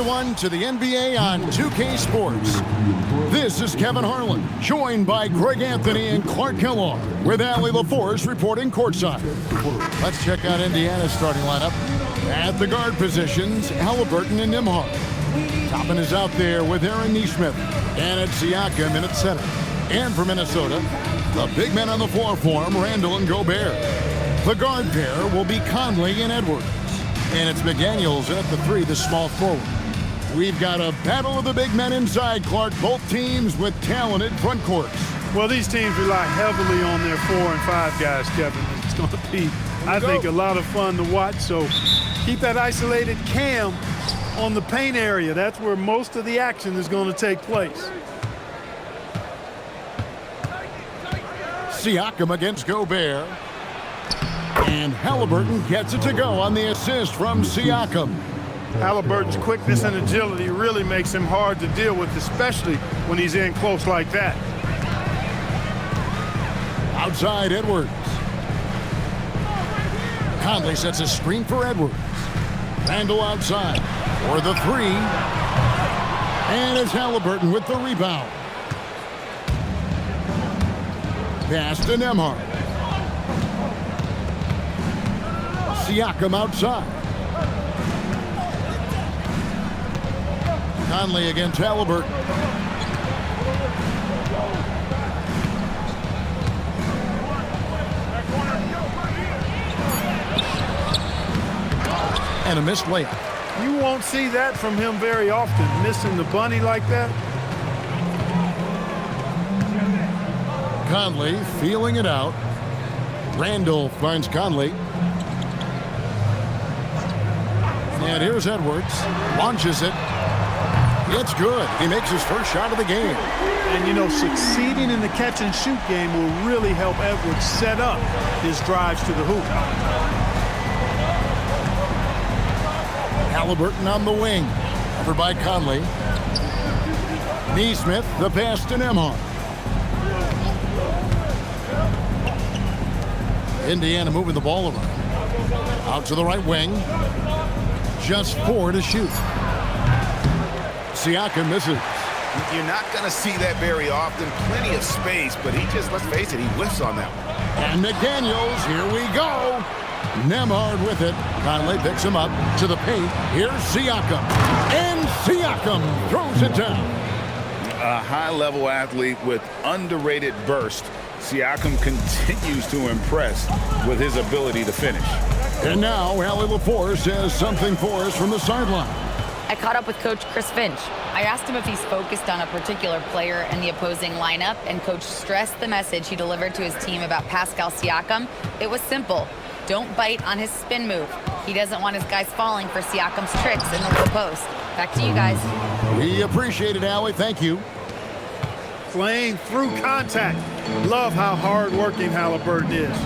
everyone, to the NBA on 2K Sports. This is Kevin Harlan, joined by Greg Anthony and Clark Kellogg, with Allie LaForce reporting courtside. Let's check out Indiana's starting lineup. At the guard positions, Haliburton and Nembhard. Toppin is out there with Aaron Nesmith, and it's Siakam in at center. And for Minnesota, the big men on the floor for him, Randall and Gobert. The guard pair will be Conley and Edwards. And it's McDaniels at the 3, the small forward. We've got a battle of the big men inside, Clark. Both teams with talented front courts. Well, these teams rely heavily on their 4 and 5 guys, Kevin. It's going to be, I think, a lot of fun to watch. So keep that isolated cam on the paint area. That's where most of the action is going to take place. Siakam against Gobert. And Haliburton gets it to go on the assist from Siakam. Haliburton's quickness and agility really makes him hard to deal with, especially when he's in close like that. Outside Edwards. Conley sets a screen for Edwards. Randall outside for the 3. And it's Haliburton with the rebound. Pass to Nembhard. Siakam outside. Conley against Haliburton. And a missed layup. You won't see that from him very often, missing the bunny like that. Conley feeling it out. Randall finds Conley. And here's Edwards. Launches it. It's good. He makes his first shot of the game. And, you know, succeeding in the catch-and-shoot game will really help Edwards set up his drives to the hoop. Haliburton on the wing. Covered by Conley. Nesmith, the pass to Nembhard. Indiana moving the ball around. Out to the right wing. Just 4 to shoot. Siakam misses. You're not going to see that very often. Plenty of space, but he just, let's face it, he whiffs on that one. And McDaniels, here we go. Nembhard with it. Conley picks him up to the paint. Here's Siakam. And Siakam throws it down. A high-level athlete with underrated burst. Siakam continues to impress with his ability to finish. And now, Allie LaForce has something for us from the sideline. I caught up with Coach Chris Finch. I asked him if he's focused on a particular player in the opposing lineup, and Coach stressed the message he delivered to his team about Pascal Siakam. It was simple. Don't bite on his spin move. He doesn't want his guys falling for Siakam's tricks in the low post. Back to you guys. We appreciate it, Allie. Thank you. Playing through contact. Love how hard-working Haliburton is.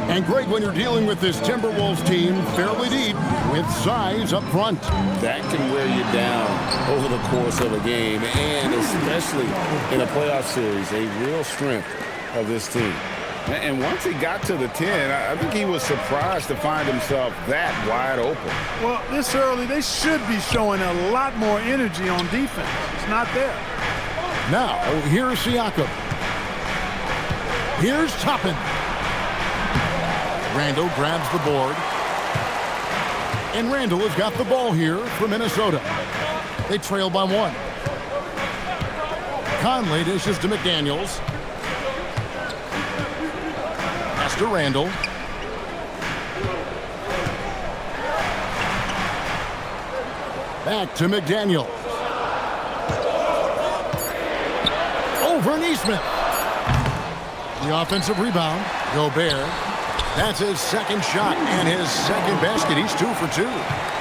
And Greg, when you're dealing with this Timberwolves team fairly deep with size up front. That can wear you down over the course of a game, and especially in a playoff series, a real strength of this team. And once he got to the 10, I think he was surprised to find himself that wide open. Well, this early, they should be showing a lot more energy on defense. It's not there. Now, here's Siakam. Here's Toppin. Randall grabs the board. And Randall has got the ball here for Minnesota. They trail by 1. Conley dishes to McDaniels. Pass to Randall. Back to McDaniels. Over Nesmith. The offensive rebound. Gobert. That's his second shot and his second basket. He's 2 for 2.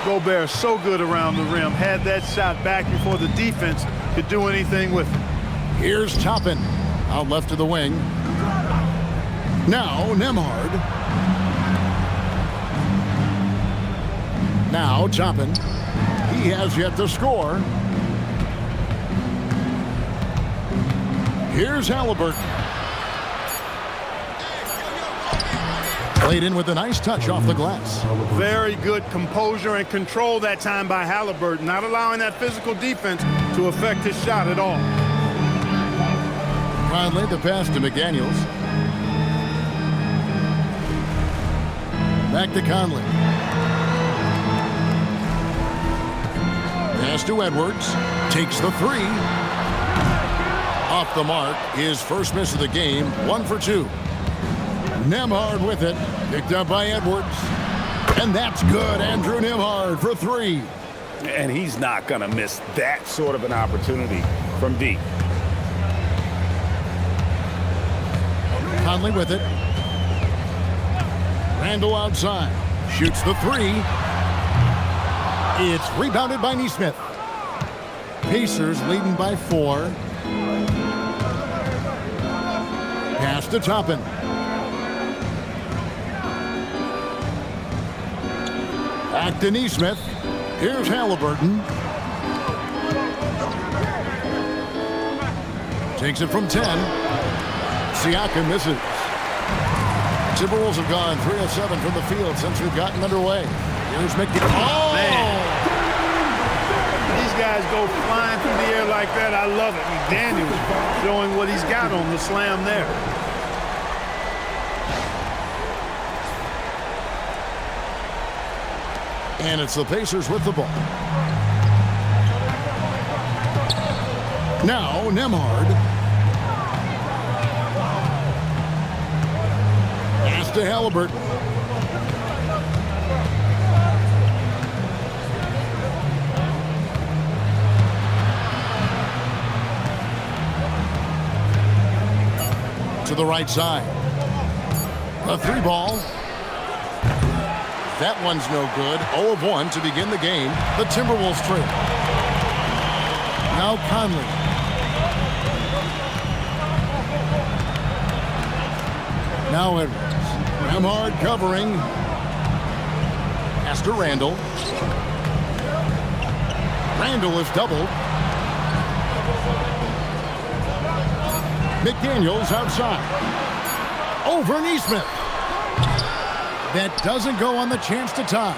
Gobert so good around the rim. Had that shot back before the defense could do anything with it. Here's Toppin. Out left to the wing. Now Nembhard. Now Toppin. He has yet to score. Here's Haliburton. Played in with a nice touch off the glass. Very good composure and control that time by Haliburton, not allowing that physical defense to affect his shot at all. Conley, the pass to McDaniels. Back to Conley. Pass to Edwards. Takes the three. Off the mark. His first miss of the game. 1 for 2. Nembhard with it. Picked up by Edwards. And that's good. Andrew Nembhard for 3. And he's not going to miss that sort of an opportunity from deep. Conley with it. Randall outside. Shoots the 3. It's rebounded by Nesmith. Pacers leading by 4. Pass to Toppin. Back to Nesmith. Here's Haliburton. Takes it from 10. Siakam misses. Timberwolves have gone 3 of 7 from the field since we've gotten underway. Here's McDaniels. Oh! Man. These guys go flying through the air like that. I love it. McDaniels showing what he's got on the slam there. And it's the Pacers with the ball. Now, Nembhard. Pass to Haliburton. To the right side. A 3 ball. That one's no good. 0 of 1 to begin the game. The Timberwolves trail. Now Conley. Now Edwards. Nembhard covering. Pass to Randall. Randall is doubled. McDaniels outside. Over Nesmith. That doesn't go on the chance to tie.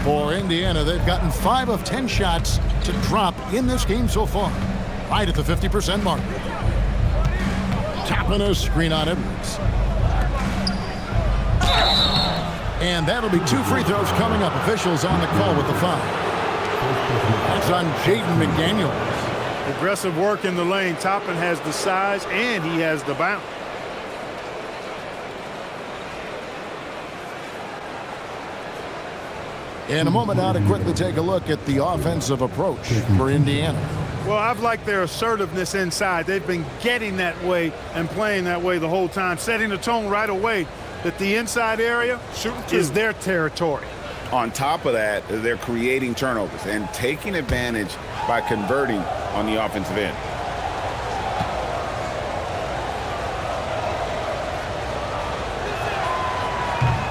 For Indiana, they've gotten 5 of 10 shots to drop in this game so far. Right at the 50% mark. Tapping a screen on Edwards. And that'll be 2 free throws coming up. Officials on the call with the foul. That's on Jaden McDaniels. Aggressive work in the lane. Toppin has the size and he has the bounce. In a moment now to quickly take a look at the offensive approach for Indiana. Well, I've liked their assertiveness inside. They've been getting that way and playing that way the whole time, setting the tone right away that the inside area is their territory. On top of that, they're creating turnovers and taking advantage by converting on the offensive end.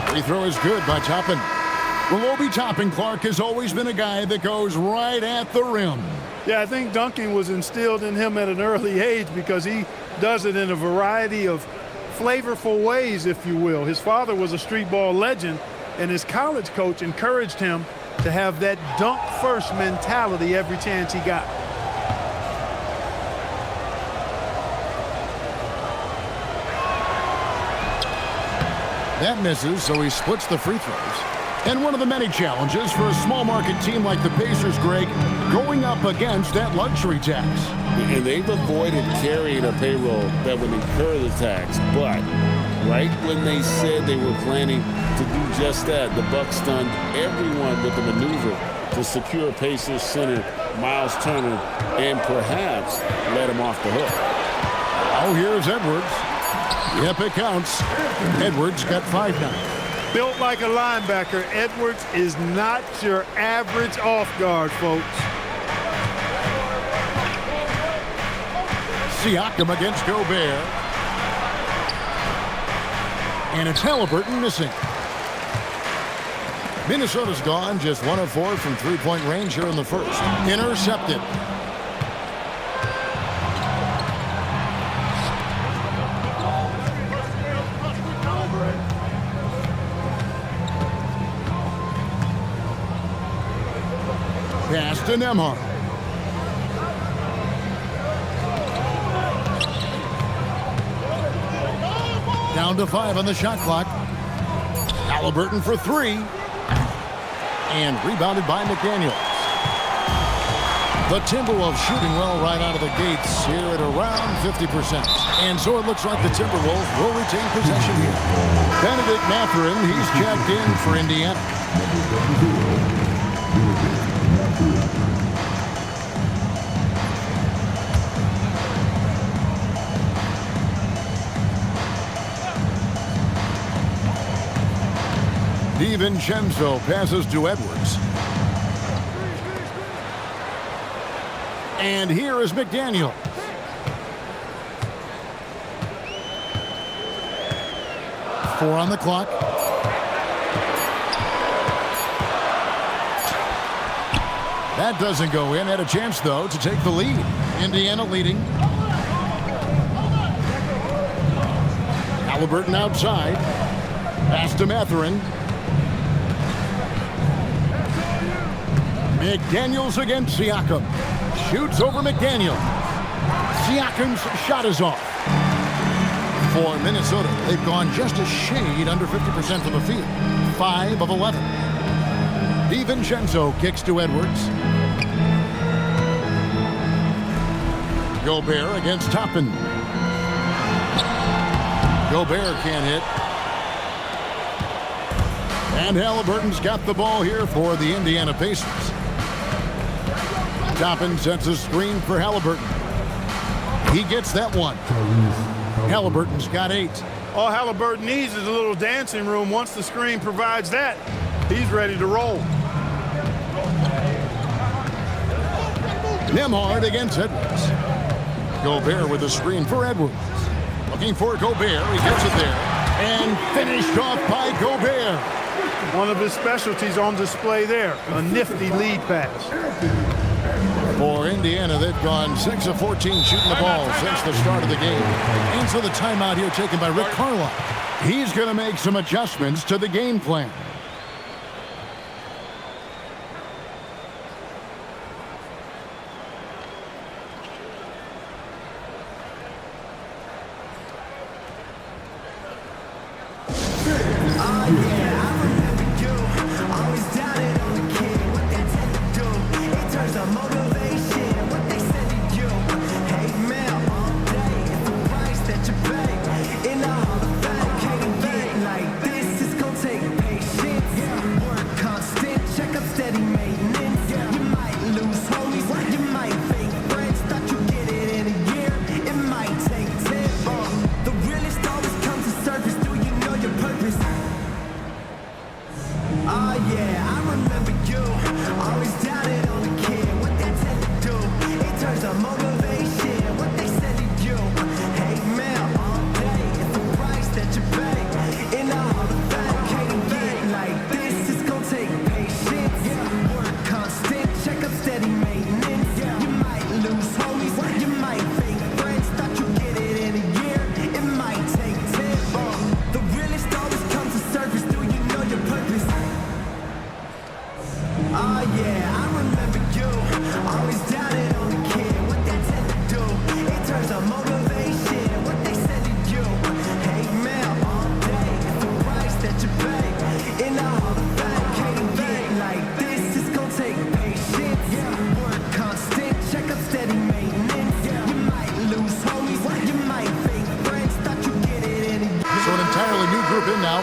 Free throw is good by Toppin. Well, Obi Toppin, Clark, has always been a guy that goes right at the rim. Yeah, I think dunking was instilled in him at an early age because he does it in a variety of flavorful ways, if you will. His father was a street ball legend, and his college coach encouraged him to have that dunk-first mentality every chance he got. That misses, so he splits the free throws. And one of the many challenges for a small market team like the Pacers, Greg, going up against that luxury tax. And they've avoided carrying a payroll that would incur the tax. But right when they said they were planning to do just that, the Bucks stunned everyone with the maneuver to secure Pacers center Miles Turner and perhaps let him off the hook. Oh, here's Edwards. Yep, it counts. Edwards got 5 now. Built like a linebacker, Edwards is not your average off guard, folks. Siakam against Gobert. And it's Haliburton missing. Minnesota's gone just 1 of 4 from three-point range here in the first. Intercepted. Pass to Nembhard. Down to 5 on the shot clock. Haliburton for 3. And rebounded by McDaniels. The Timberwolves shooting well right out of the gates here at around 50%. And so it looks like the Timberwolves will retain possession here. Benedict Mathurin, he's checked in for Indiana. DiVincenzo passes to Edwards. And here is McDaniel. Four on the clock. That doesn't go in. Had a chance, though, to take the lead. Indiana leading. Haliburton outside. Pass to Mathurin. McDaniels against Siakam. Shoots over McDaniel. Siakam's shot is off. For Minnesota, they've gone just a shade under 50% from the field. 5 of 11. DiVincenzo kicks to Edwards. Gobert against Toppin. Gobert can't hit. And Haliburton's got the ball here for the Indiana Pacers. Toppin sets a screen for Haliburton. He gets that one. Haliburton's got 8. All Haliburton needs is a little dancing room. Once the screen provides that, he's ready to roll. Nembhard against Edwards. Gobert with a screen for Edwards. Looking for Gobert. He gets it there. And finished off by Gobert. One of his specialties on display there. A nifty lead pass. For Indiana, they've gone 6 of 14 shooting the ball since the start of the game. And so the timeout here taken by Rick Carlisle. He's going to make some adjustments to the game plan.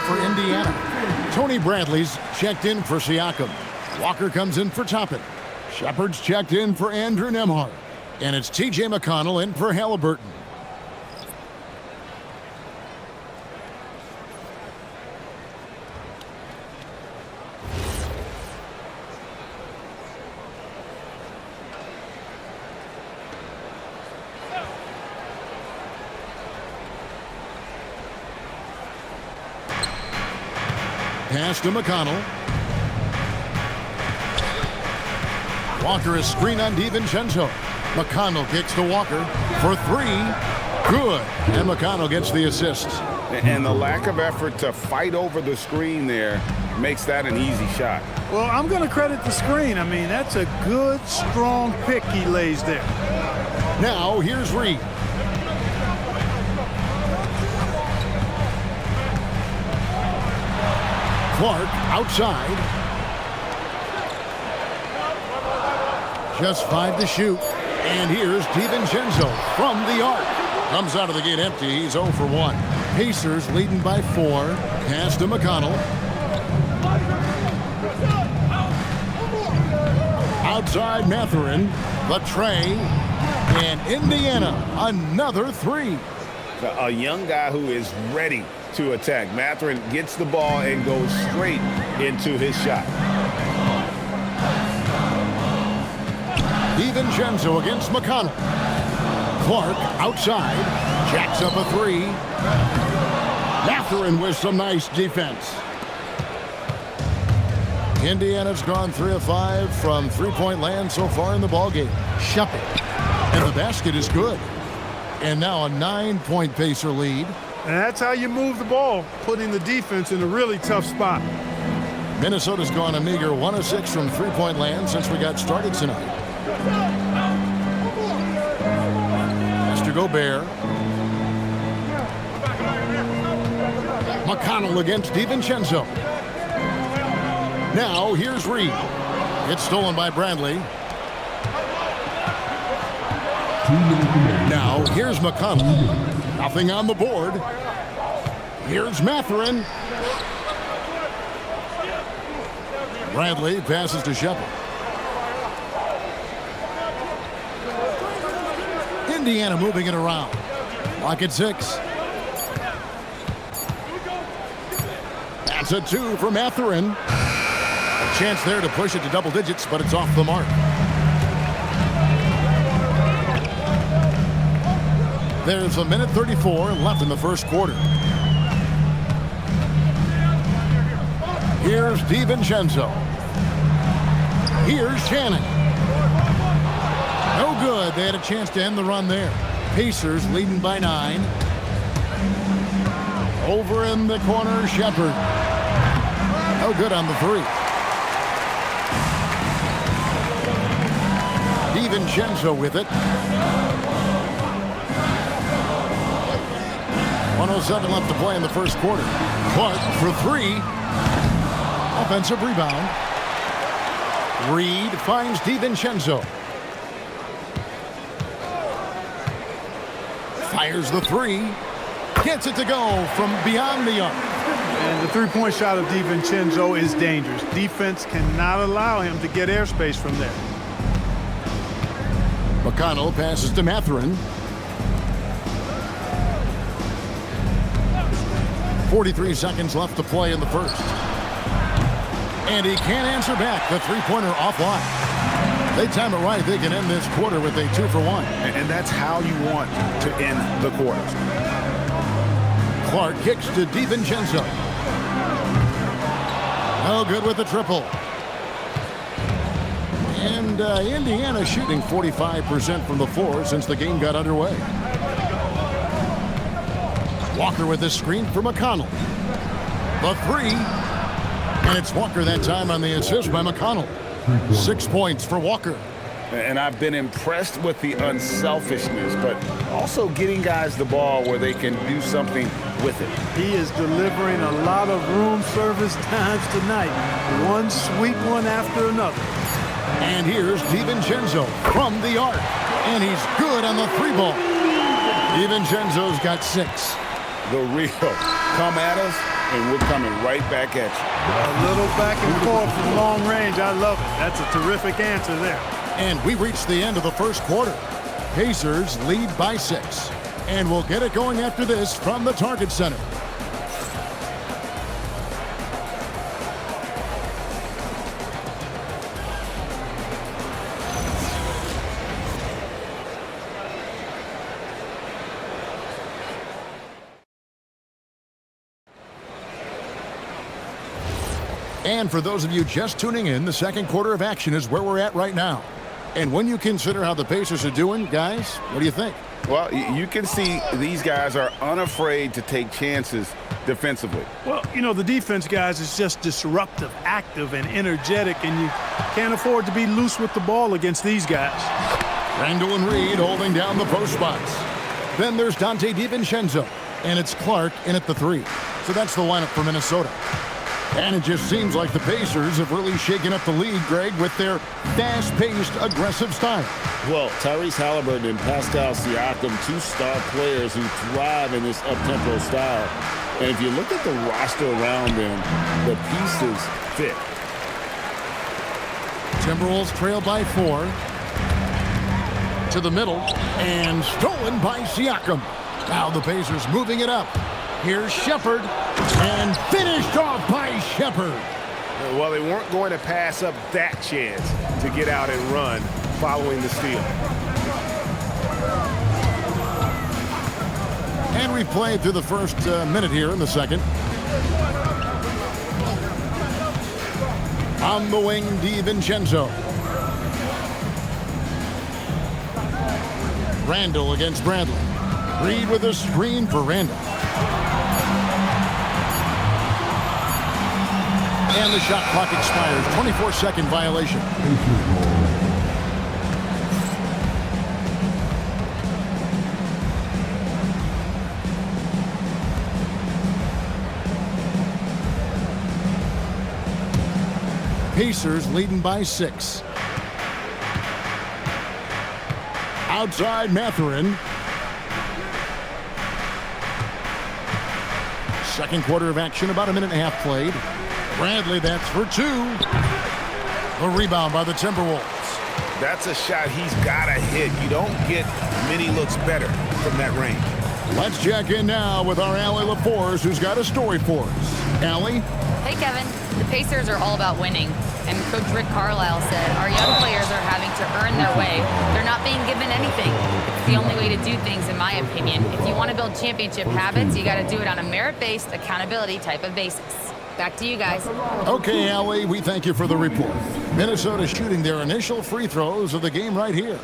For Indiana. Tony Bradley's checked in for Siakam. Walker comes in for Toppin. Shepard's checked in for Andrew Nembhard. And it's T.J. McConnell in for Haliburton. Pass to McConnell. Walker is screen on DiVincenzo. McConnell kicks to Walker for 3. Good. And McConnell gets the assist. And the lack of effort to fight over the screen there makes that an easy shot. Well, I'm going to credit the screen. I mean, that's a good, strong pick he lays there. Now, here's Reed. Clark outside. Just 5 to shoot. And here's DiVincenzo from the arc. Comes out of the gate empty. He's 0 for 1. Pacers leading by 4. Pass to McConnell. Outside Mathurin. The tray. And Indiana, another 3. A young guy who is ready to attack. Mathurin gets the ball and goes straight into his shot. DiVincenzo against McConnell. Clark outside. Jacks up a 3. Mathurin with some nice defense. Indiana's gone 3 of 5 from three-point land so far in the ballgame. Shepard. And the basket is good. And now a 9-point Pacer lead. And that's how you move the ball, putting the defense in a really tough spot. Minnesota's gone a meager 1 of 6 from three-point land since we got started tonight. Mr. Gobert. McConnell against DiVincenzo. Now here's Reed. It's stolen by Bradley. Now here's McConnell. Nothing on the board. Here's Mathurin. Bradley passes to Shepard. Indiana moving it around. Lock at 6. That's a 2 for Mathurin. A chance there to push it to double digits, but it's off the mark. There's a minute 34 left in the first quarter. Here's DiVincenzo. Here's Shannon. No good. They had a chance to end the run there. Pacers leading by 9. Over in the corner, Shepard. No good on the 3. DiVincenzo with it. 1:07 left to play in the first quarter. Clark for 3. Offensive rebound. Reed finds DiVincenzo. Fires the 3. Gets it to go from beyond the arc. And the three-point shot of DiVincenzo is dangerous. Defense cannot allow him to get airspace from there. McConnell passes to Mathurin. 43 seconds left to play in the first. And he can't answer back. The three-pointer offline. They time it right. They can end this quarter with a 2 for 1. And that's how you want to end the quarter. Clark kicks to DiVincenzo. No good with the triple. And Indiana shooting 45% from the floor since the game got underway. Walker with the screen for McConnell. The 3. And it's Walker that time on the assist by McConnell. 6 points for Walker. And I've been impressed with the unselfishness, but also getting guys the ball where they can do something with it. He is delivering a lot of room service times tonight. One sweet one after another. And here's DiVincenzo from the arc. And he's good on the 3-ball. DiVincenzo's got 6. The real come at us, and we're coming right back at you. A little back and forth from long range. I love it. That's a terrific answer there. And we reached the end of the first quarter. Pacers lead by 6. And we'll get it going after this from the Target Center. And for those of you just tuning in, the second quarter of action is where we're at right now. And when you consider how the Pacers are doing, guys, what do you think? Well, you can see these guys are unafraid to take chances defensively. Well, you know, the defense, guys, is just disruptive, active, and energetic, and you can't afford to be loose with the ball against these guys. Randall and Reed holding down the post spots. Then there's Dante DiVincenzo, and it's Clark in at the 3. So that's the lineup for Minnesota. And it just seems like the Pacers have really shaken up the league, Greg, with their fast-paced, aggressive style. Well, Tyrese Haliburton and Pascal Siakam, 2 star players who thrive in this up-tempo style. And if you look at the roster around them, the pieces fit. Timberwolves trail by 4. To the middle, and stolen by Siakam. Now the Pacers moving it up. Here's Shepherd, and finished off by Shepherd. Well, they weren't going to pass up that chance to get out and run following the steal. And we've played through the first minute here in the second. On the wing, DiVincenzo. Randall against Bradley. Reed with a screen for Randall. And the shot clock expires. 24-second violation. Pacers leading by 6. Outside Mathurin. Second quarter of action, about a minute and a half played. Bradley, that's for 2. A rebound by the Timberwolves. That's a shot he's got to hit. You don't get many looks better from that range. Let's check in now with our Allie LaForce, who's got a story for us. Allie? Hey, Kevin. The Pacers are all about winning. And Coach Rick Carlisle said our young players are having to earn their way. They're not being given anything. It's the only way to do things, in my opinion. If you want to build championship habits, you got to do it on a merit-based, accountability type of basis. Back to you guys. Okay, Allie, we thank you for the report. Minnesota shooting their initial free throws of the game right here.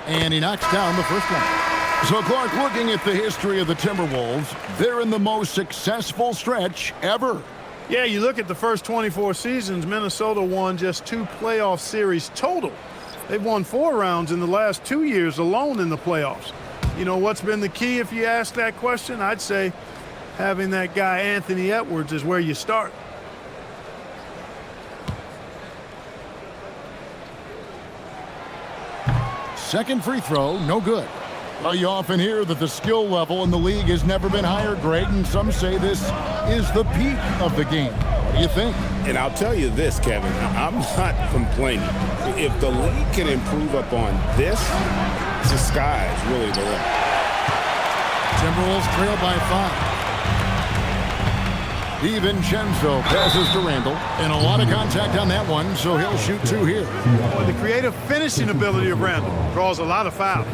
And he knocks down the first one. So, Clark, looking at the history of the Timberwolves, they're in the most successful stretch ever. Yeah, you look at the first 24 seasons, Minnesota won just 2 playoff series total. They've won 4 rounds in the last 2 years alone in the playoffs. You know, what's been the key if you ask that question? I'd say having that guy Anthony Edwards is where you start. Second free throw, no good. Well, you often hear that the skill level in the league has never been higher, Greg, and some say this is the peak of the game. What do you think? And I'll tell you this, Kevin, I'm not complaining. If the league can improve upon this, the sky is really the limit. Timberwolves trail by 5. DiVincenzo passes to Randall, and a lot of contact on that one, so he'll shoot 2 here. Boy, the creative finishing ability of Randall draws a lot of fouls.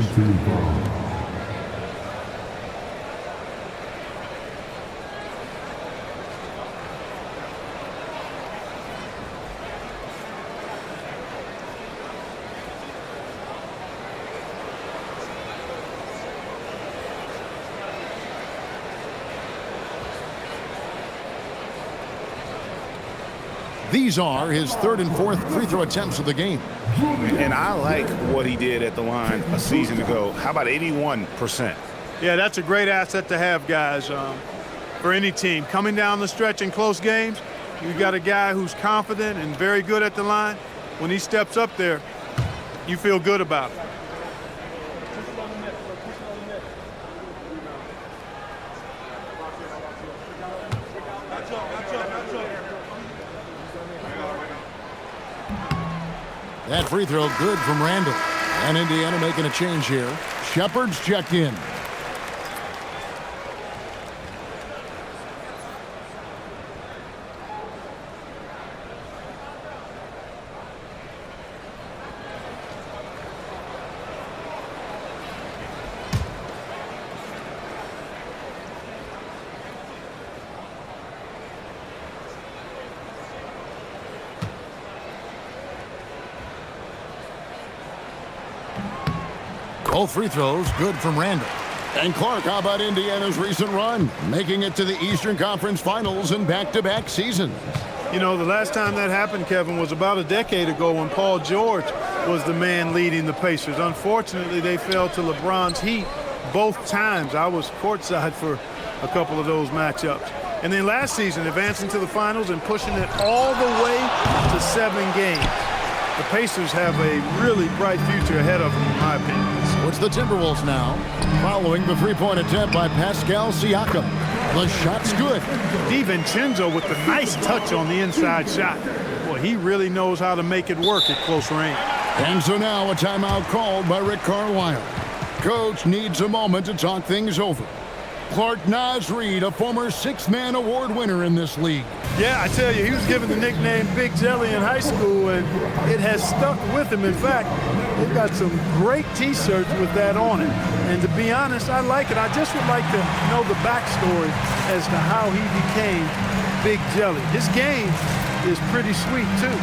These are his 3rd and 4th free throw attempts of the game. And I like what he did at the line a season ago. How about 81%? Yeah, that's a great asset to have, guys, for any team. Coming down the stretch in close games, you got a guy who's confident and very good at the line. When he steps up there, you feel good about it. That free throw good from Randall. And Indiana making a change here. Shepherd's checked in. Both free throws good from Randall. And Clark, how about Indiana's recent run, making it to the Eastern Conference Finals in back-to-back seasons? You know, the last time that happened, Kevin, was about a decade ago when Paul George was the man leading the Pacers. Unfortunately, they fell to LeBron's Heat both times. I was courtside for a couple of those matchups. And then last season, advancing to the finals and pushing it all the way to 7 games. The Pacers have a really bright future ahead of them, in my opinion. So it's the Timberwolves now, following the three-point attempt by Pascal Siakam. The shot's good. DiVincenzo with the nice touch on the inside shot. Boy, he really knows how to make it work at close range. And so now a timeout called by Rick Carlisle. Coach needs a moment to talk things over. Clark Naz Reid, a former 6-man award winner in this league. Yeah, I tell you, he was given the nickname Big Jelly in high school, and it has stuck with him. In fact, they've got some great T-shirts with that on it. And to be honest, I like it. I just would like to know the backstory as to how he became Big Jelly. His game is pretty sweet, too.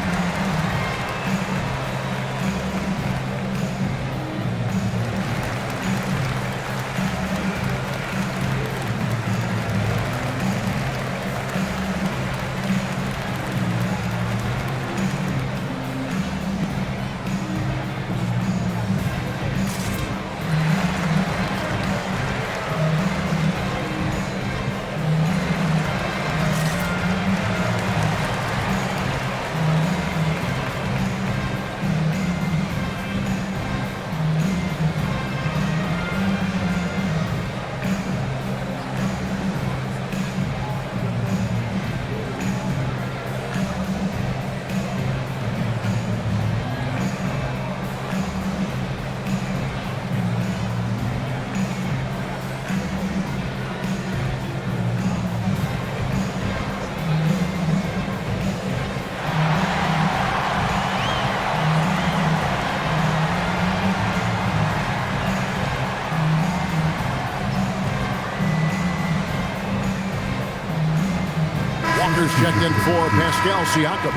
Walker's checked in for Pascal Siakam.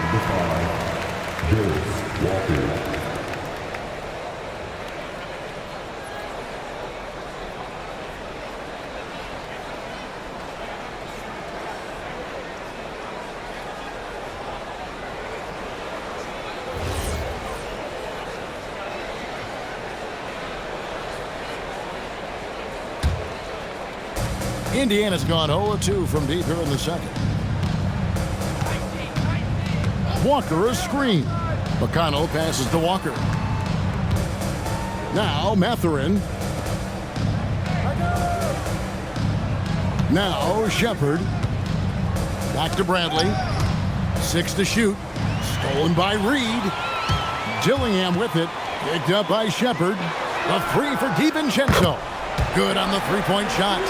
Indiana's gone 0-2 from deep here in the second. Walker a screen. McConnell passes to Walker. Now Mathurin. Now Shepard. Back to Bradley. 6 to shoot. Stolen by Reed. Dillingham with it. Picked up by Shepard. A 3 for DiVincenzo. Good on the three-point shot.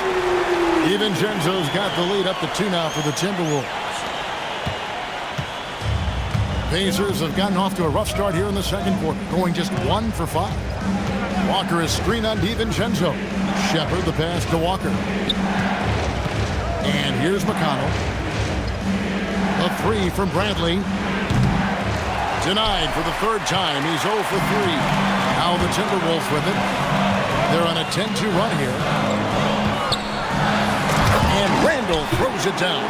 DiVincenzo's got the lead up to 2 now for the Timberwolves. Pacers have gotten off to a rough start here in the second quarter, going just 1 for 5. Walker is screen on DiVincenzo. Shepard the pass to Walker. And here's McConnell. A 3 from Bradley. Denied for the 3rd time. He's 0 for 3. Now the Timberwolves with it. They're on a 10-2 run here. And Randall throws it down.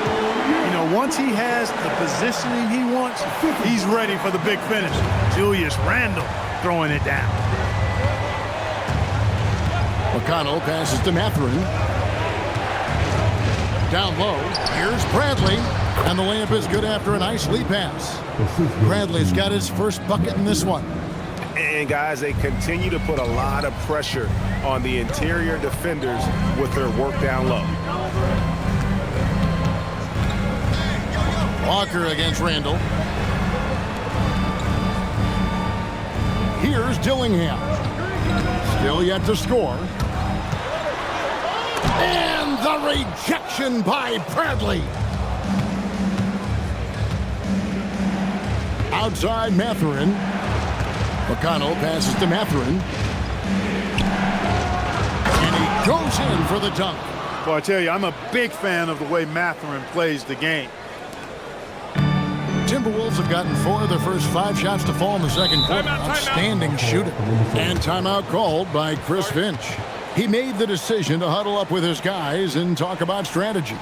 You know, once he has the positioning he wants, he's ready for the big finish. Julius Randle throwing it down. McConnell passes to Mathurin. Down low, here's Bradley. And the layup is good after a nice lead pass. Bradley's got his first bucket in this one. And guys, they continue to put a lot of pressure on the interior defenders with their work down low. Walker against Randall. Here's Dillingham. Still yet to score. And the rejection by Bradley. Outside Mathurin. McConnell passes to Mathurin. And he goes in for the dunk. Well, I tell you, I'm a big fan of the way Mathurin plays the game. Timberwolves have gotten 4 of their first 5 shots to fall in the second quarter. Outstanding shooting. And timeout called by Chris Finch. He made the decision to huddle up with his guys and talk about strategy.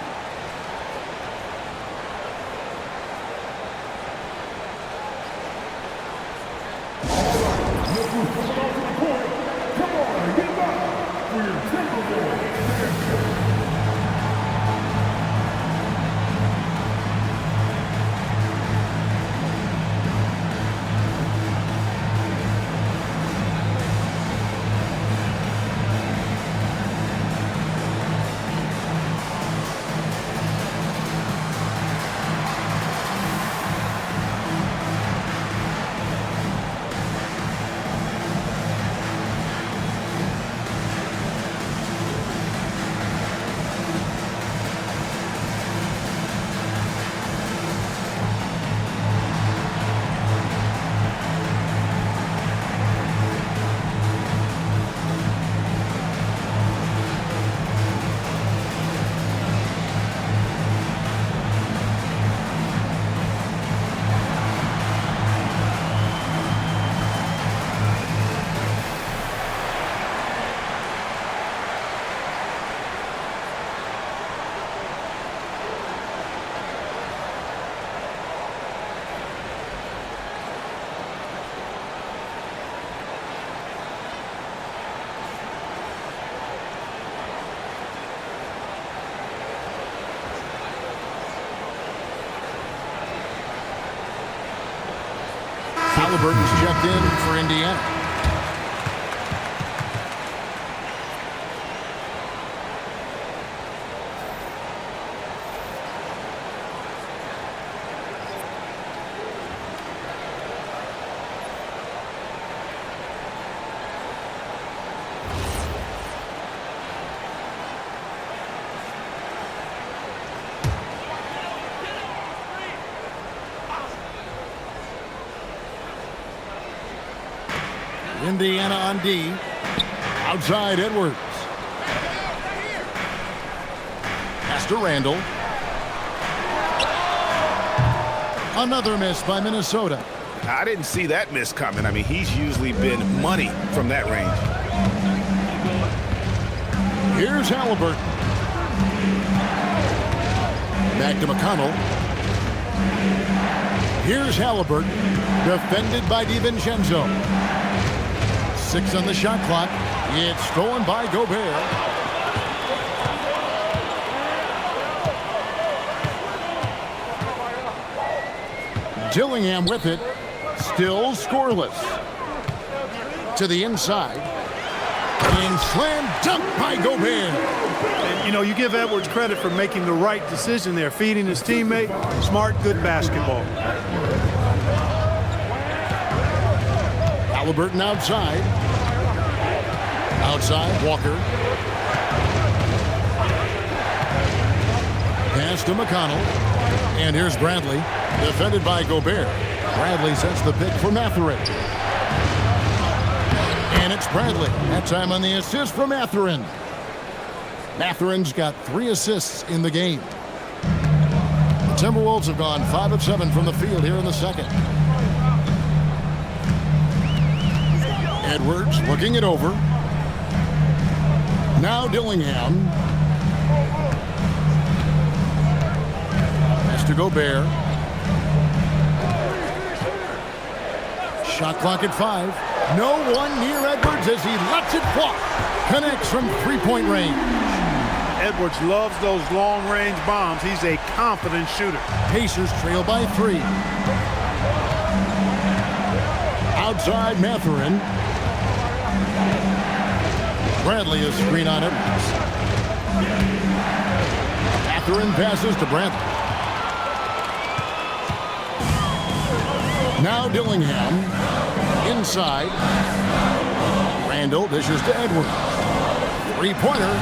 Haliburton's checked in for Indiana. Indiana on D. Outside Edwards. Pass to Randall. Another miss by Minnesota. I didn't see that miss coming. I mean, he's usually been money from that range. Here's Haliburton. Back to McConnell. Here's Haliburton. Defended by DiVincenzo. 6 on the shot clock. It's stolen by Gobert. Dillingham with it. Still scoreless. To the inside. And slam dunk by Gobert. And, you know, you give Edwards credit for making the right decision there, feeding his teammate. Smart, good basketball. Haliburton outside. Outside, Walker. Pass to McConnell. And here's Bradley. Defended by Gobert. Bradley sets the pick for Mathurin. And it's Bradley. That time on the assist for Mathurin. Mathurin's got 3 assists in the game. The Timberwolves have gone 5 of 7 from the field here in the second. Edwards looking it over. Now Dillingham. Pass to Gobert. Shot clock at 5. No one near Edwards as he lets it fly. Connects from 3-point range. Edwards loves those long-range bombs. He's a confident shooter. Pacers trail by 3. Outside Mathurin. Bradley is screen on Edwards. Mathurin passes to Bradley. Now Dillingham. Inside. Randall dishes to Edwards. 3-pointer.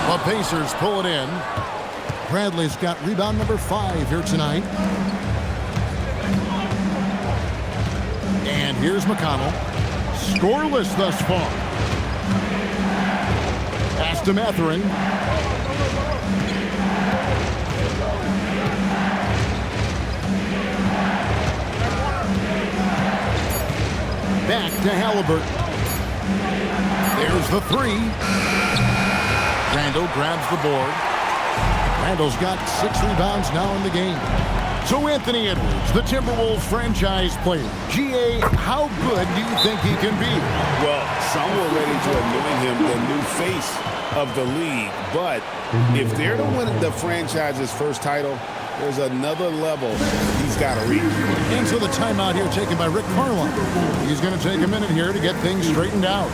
The Pacers pull it in. Bradley's got rebound number 5 here tonight. And here's McConnell. Scoreless thus far. Pass to Mathurin. Back to Haliburton. There's the three. Randall grabs the board. Randall's got 6 rebounds now in the game. So Anthony Edwards, the Timberwolves franchise player. GA, how good do you think he can be? Well, some were ready to anoint him the new face of the league. But if they're to win the franchise's first title, there's another level he's got to reach. And so the timeout here taken by Rick Carlisle. He's going to take a minute here to get things straightened out.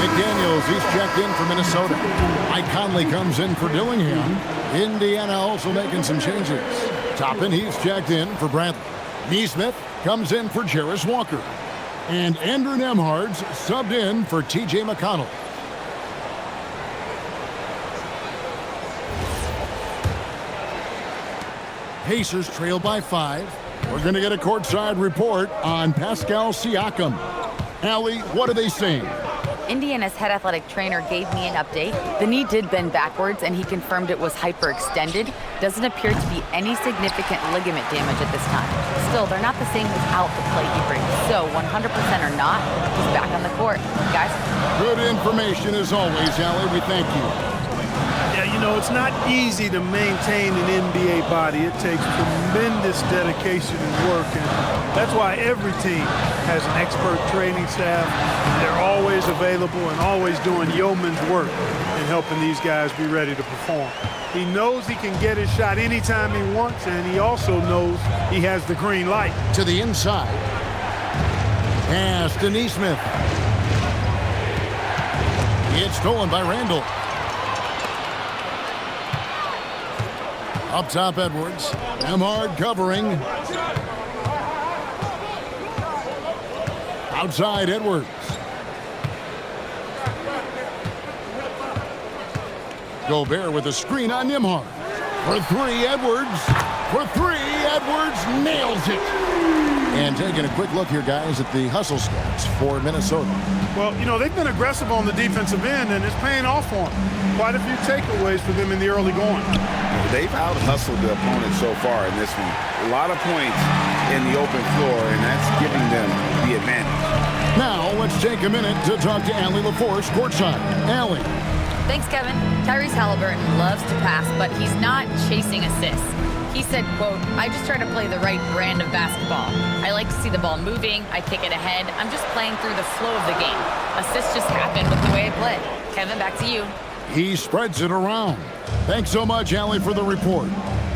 McDaniels, he's checked in for Minnesota. Mike Conley comes in for Dillingham. Indiana also making some changes. Toppin, he's checked in for Bradley. Neesmith comes in for Jarris Walker. And Andrew Nembhard's subbed in for T.J. McConnell. Pacers trail by 5. We're going to get a courtside report on Pascal Siakam. Allie, what are they saying? Indiana's head athletic trainer gave me an update. The knee did bend backwards, and he confirmed it was hyperextended. Doesn't appear to be any significant ligament damage at this time. Still, they're not the same without the play he brings. So 100% or not, he's back on the court. Guys? Good information as always, Allie. We thank you. Yeah, you know, it's not easy to maintain an NBA body. It takes tremendous dedication and work, and that's why every team has an expert training staff. They're always available and always doing yeoman's work in helping these guys be ready to perform. He knows he can get his shot anytime he wants, and he also knows he has the green light. To the inside. Pass to Neesmith. It's stolen by Randall. Up top, Edwards. Nembhard covering. Outside, Edwards. Gobert with a screen on Nembhard. For 3, Edwards. For 3, Edwards nails it. And taking a quick look here, guys, at the hustle stats for Minnesota. Well, you know, they've been aggressive on the defensive end, and it's paying off for them. Quite a few takeaways for them in the early going. They've out-hustled the opponent so far in this one. A lot of points in the open floor, and that's giving them the advantage. Now, let's take a minute to talk to Allie LaForce courtside. Allie. Thanks, Kevin. Tyrese Haliburton loves to pass, but he's not chasing assists. He said, quote, "I just try to play the right brand of basketball. I like to see the ball moving. I kick it ahead. I'm just playing through the flow of the game. Assists just happen with the way I play." Kevin, back to you. He spreads it around. Thanks so much, Allie, for the report.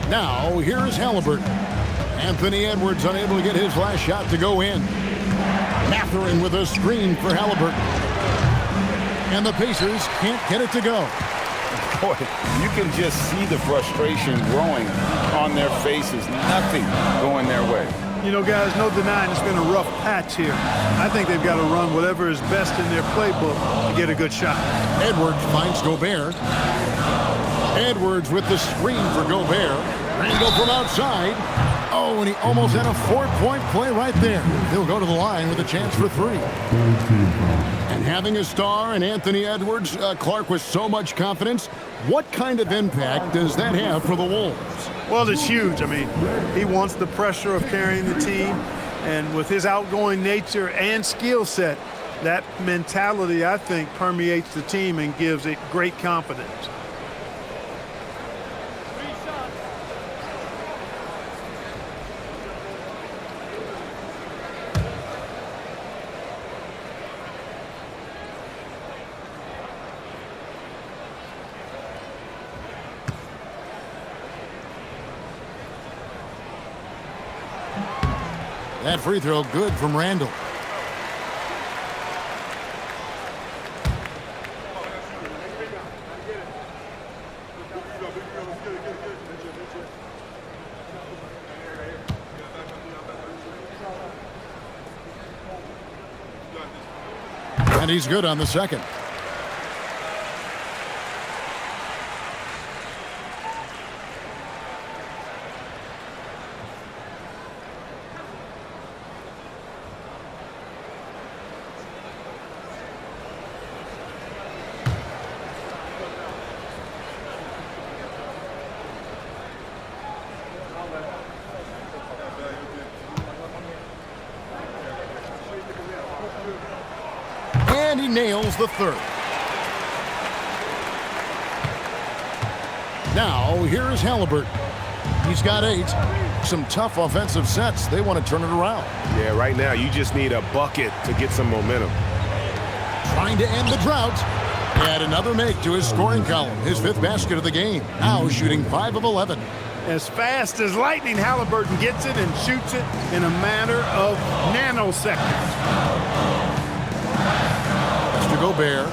Now, here is Haliburton. Anthony Edwards unable to get his last shot to go in. Matherin with a screen for Haliburton. And the Pacers can't get it to go. Boy, you can just see the frustration growing on their faces. Nothing going their way. You know, guys, no denying it's been a rough patch here. I think they've got to run whatever is best in their playbook to get a good shot. Edwards finds Gobert. Edwards with the screen for Gobert. Randall from outside. Oh, and he almost had a 4-point play right there. He'll go to the line with a chance for 3. And Having a star in Anthony Edwards, Clark, with so much confidence, what kind of impact does that have for the Wolves? Well, it's huge. I mean, he wants the pressure of carrying the team, and with his outgoing nature and skill set, that mentality, I think, permeates the team and gives it great confidence. That free throw good from Randall. And he's good on the second. And he nails the third. Now, here is Haliburton. He's got 8. Some tough offensive sets. They want to turn it around. Yeah, right now you just need a bucket to get some momentum. Trying to end the drought. Add another make to his scoring column. His 5th basket of the game. Now shooting 5 of 11. As fast as lightning, Haliburton gets it and shoots it in a matter of nanoseconds. Mr. Gobert.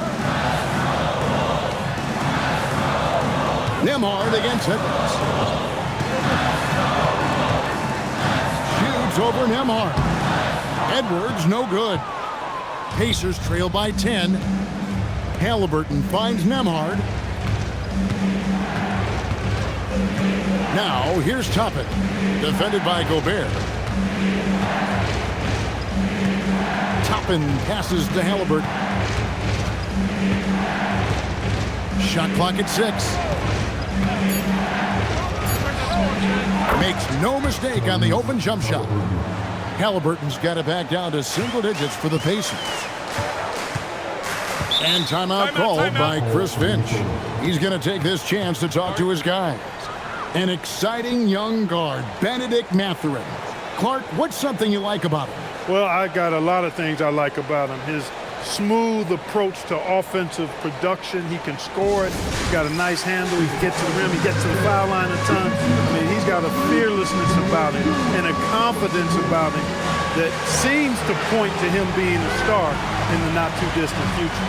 Nembhard against Edwards. Shoots over Nembhard. Edwards, no good. Pacers trail by 10. Haliburton finds Nembhard. Now, here's Toppin. Defended by Gobert. Toppin passes to Haliburton. Shot clock at 6. Makes no mistake on the open jump shot. Haliburton's got it back down to single digits for the Pacers. And timeout called by Chris Finch. He's going to take this chance to talk to his guys. An exciting young guard, Benedict Mathurin. Clark, what's something you like about him? Well, I got a lot of things I like about him. His smooth approach to offensive production. He can score it. He's got a nice handle. He can get to the rim. He gets to the foul line a ton. I mean, he's got a fearlessness about him and a confidence about him that seems to point to him being a star in the not-too-distant future.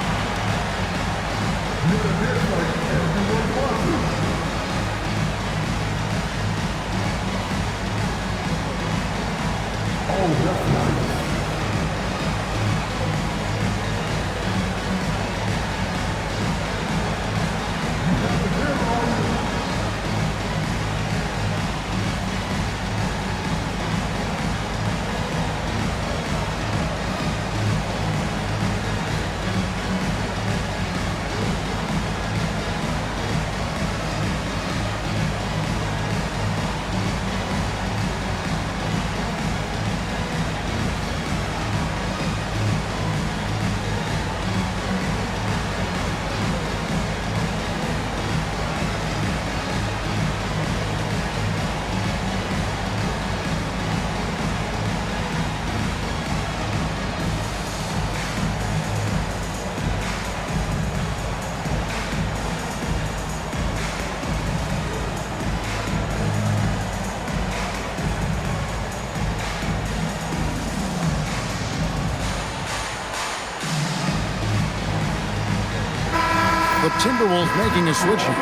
The Timberwolves making a switch here.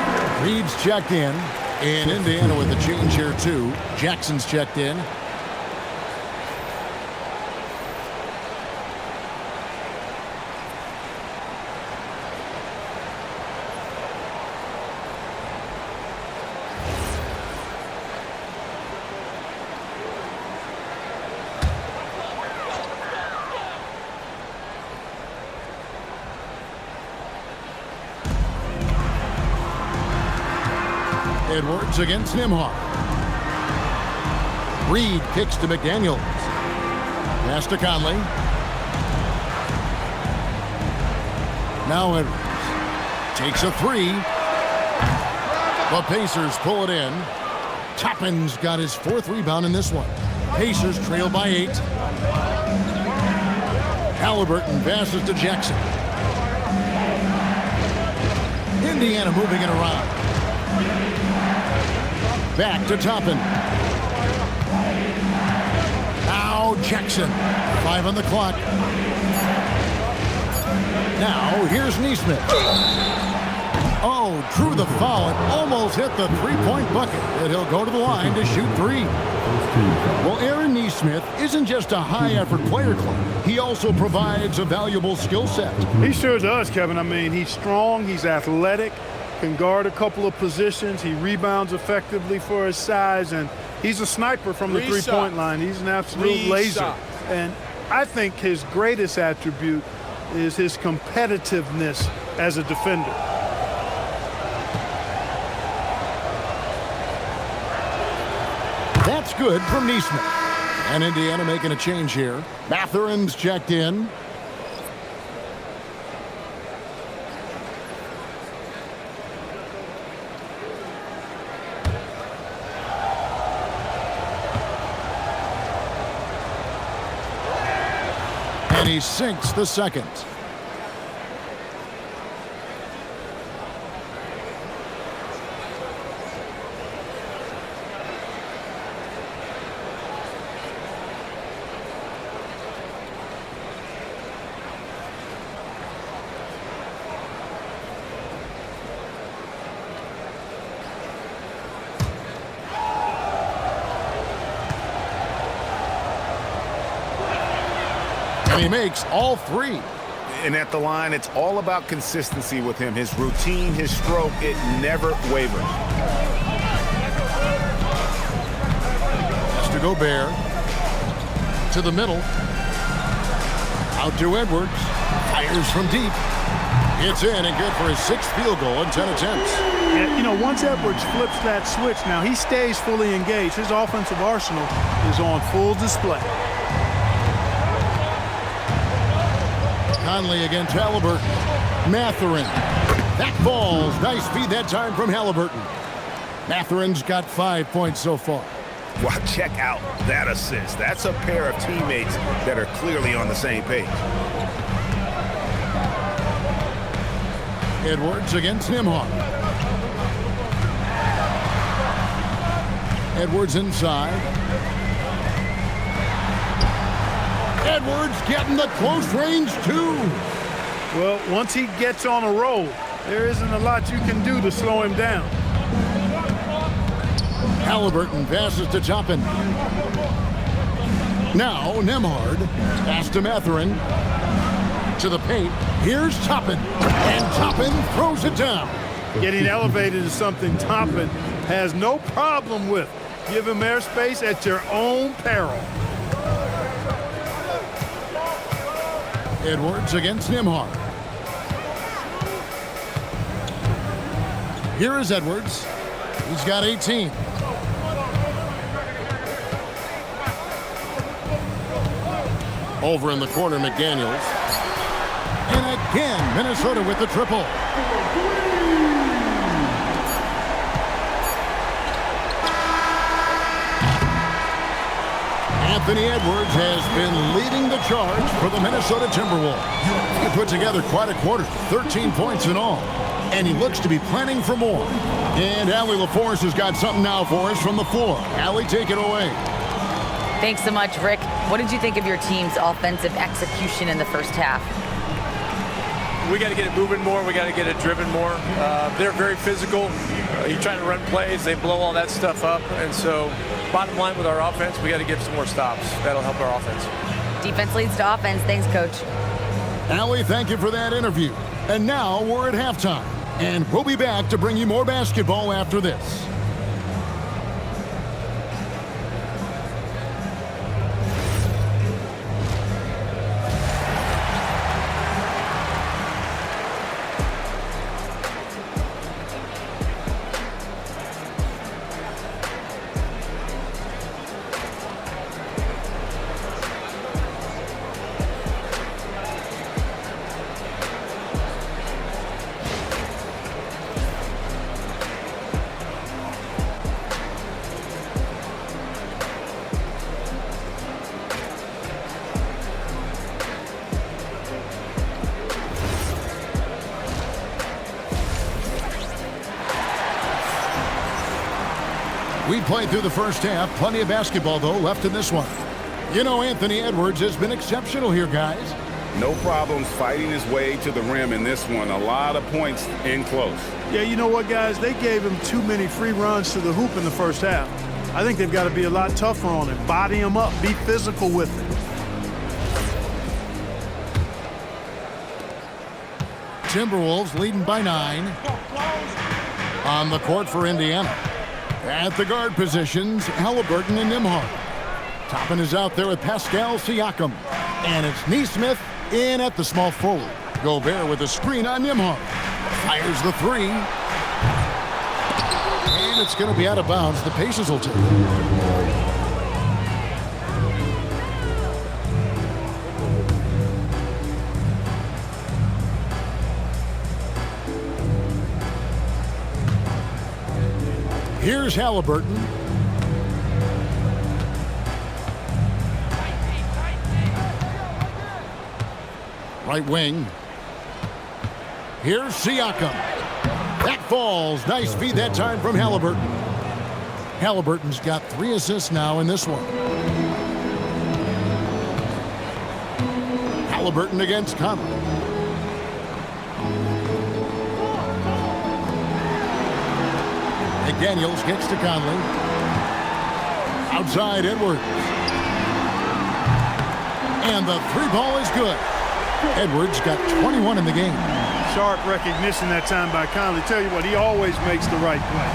Reed's checked in. And Indiana with the change here, too. Jackson's checked in. Edwards against Nembhard. Reed kicks to McDaniels. Pass to Conley. Now Edwards takes a three. The Pacers pull it in. Toppin's got his 4th rebound in this one. Pacers trail by 8. Haliburton passes to Jackson. Indiana moving it around. Back to Toppin. Now Jackson. 5 on the clock. Now here's Nesmith. Oh, drew the foul and almost hit the three-point bucket. And he'll go to the line to shoot 3. Well, Aaron Nesmith isn't just a high-effort player, Clark. He also provides a valuable skill set. He sure does, Kevin. I mean, he's strong, he's athletic, can guard a couple of positions, he rebounds effectively for his size, and he's a sniper from the three-point line. He's an absolute laser. And I think his greatest attribute is his competitiveness as a defender. That's good from Nesmith. And Indiana making a change here. Mathurin's checked in. And he sinks the second. He makes all 3. And at the line, it's all about consistency with him. His routine, his stroke, it never wavers. That's to Gobert. To the middle. Out to Edwards. Fires from deep. It's in and good for his 6th field goal in 10 attempts. Yeah, you know, once Edwards flips that switch, now he stays fully engaged. His offensive arsenal is on full display. Conley against Haliburton. Mathurin. That falls. Nice feed that time from Haliburton. Mathurin's got 5 points so far. Wow, check out that assist. That's a pair of teammates that are clearly on the same page. Edwards against Nembhard. Edwards inside. Edwards getting the close range, too. Well, once he gets on a roll, there isn't a lot you can do to slow him down. Haliburton passes to Toppin. Now Nembhard. Pass to Mathurin. To the paint. Here's Toppin. And Toppin throws it down. Getting elevated is something Toppin has no problem with. Give him airspace at your own peril. Edwards against Nembhard. Here is Edwards. He's got 18. Over in the corner, McDaniels. And again, Minnesota with the triple. Anthony Edwards has been leading the charge for the Minnesota Timberwolves. He put together quite a quarter, 13 points in all. And he looks to be planning for more. And Allie LaForce has got something now for us from the floor. Allie, take it away. Thanks so much, Rick. What did you think of your team's offensive execution in the first half? We got to get it moving more. We got to get it driven more. They're very physical. You're trying to run plays. They blow all that stuff up. And so bottom line with our offense, we got to get some more stops. That'll help our offense. Defense leads to offense. Thanks, Coach. Allie, thank you for that interview. And now we're at halftime. And we'll be back to bring you more basketball after this. We played through the first half. Plenty of basketball, though, left in this one. You know, Anthony Edwards has been exceptional here, guys. No problems fighting his way to the rim in this one. A lot of points in close. Yeah, you know what, guys? They gave him too many free runs to the hoop in the first half. I think they've got to be a lot tougher on him. Body him up. Be physical with it. Timberwolves leading by 9. On the court for Indiana. At the guard positions, Haliburton and Nembhard. Toppin is out there with Pascal Siakam. And it's Nesmith in at the small forward. Gobert with a screen on Nembhard. Fires the 3. And it's going to be out of bounds. The Pacers will take it. Here's Haliburton. Right wing. Here's Siakam. That falls. Nice feed that time from Haliburton. Haliburton's got 3 assists now in this one. Haliburton against Conley. McDaniels gets to Conley. Outside Edwards. And the 3-ball is good. Edwards got 21 in the game. Sharp recognition that time by Conley. Tell you what, he always makes the right play.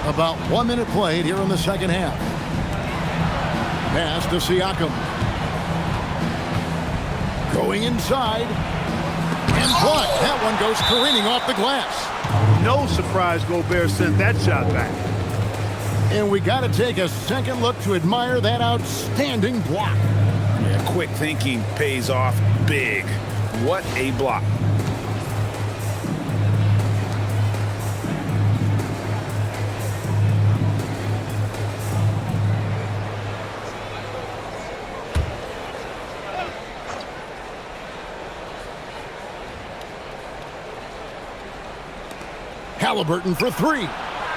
About 1 minute played here in the second half. Pass to Siakam. Going inside. And blocked. That one goes careening off the glass. No surprise Gobert sent that shot back. And we got to take a second look to admire that outstanding block. Yeah, quick thinking pays off big. What a block. Haliburton for 3.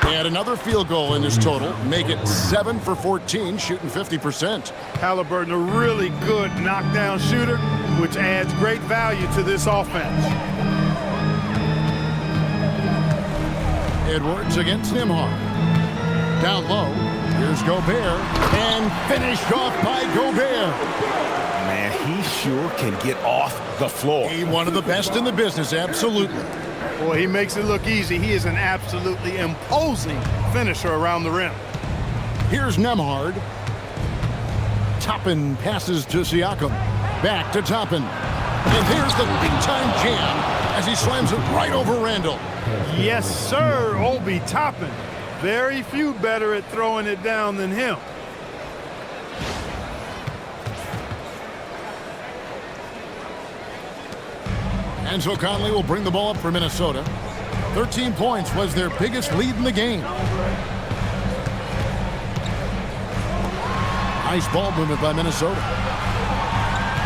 And another field goal in his total. Make it 7 for 14, shooting 50%. Haliburton, a really good knockdown shooter, which adds great value to this offense. Edwards against Nembhard. Down low. Here's Gobert. And finished off by Gobert. Man, he sure can get off the floor. He's one of the best in the business, absolutely. Boy, he makes it look easy. He is an absolutely imposing finisher around the rim. Here's Nembhard. Toppin passes to Siakam. Back to Toppin. And here's the big-time jam as he slams it right over Randall. Yes, sir, Obi Toppin. Very few better at throwing it down than him. And so Conley will bring the ball up for Minnesota. 13 points was their biggest lead in the game. Nice ball movement by Minnesota.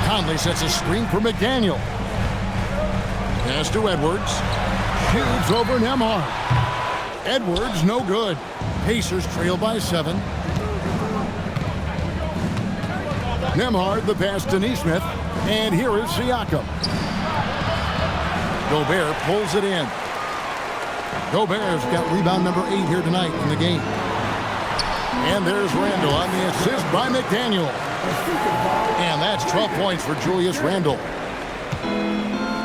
Conley sets a screen for McDaniel. Pass to Edwards. Shoots over Nembhard. Edwards, no good. Pacers trail by 7. Nembhard, the pass to Nesmith. And here is Siakam. Gobert pulls it in. Gobert's got rebound number 8 here tonight in the game. And there's Randall on the assist by McDaniel. And that's 12 points for Julius Randall.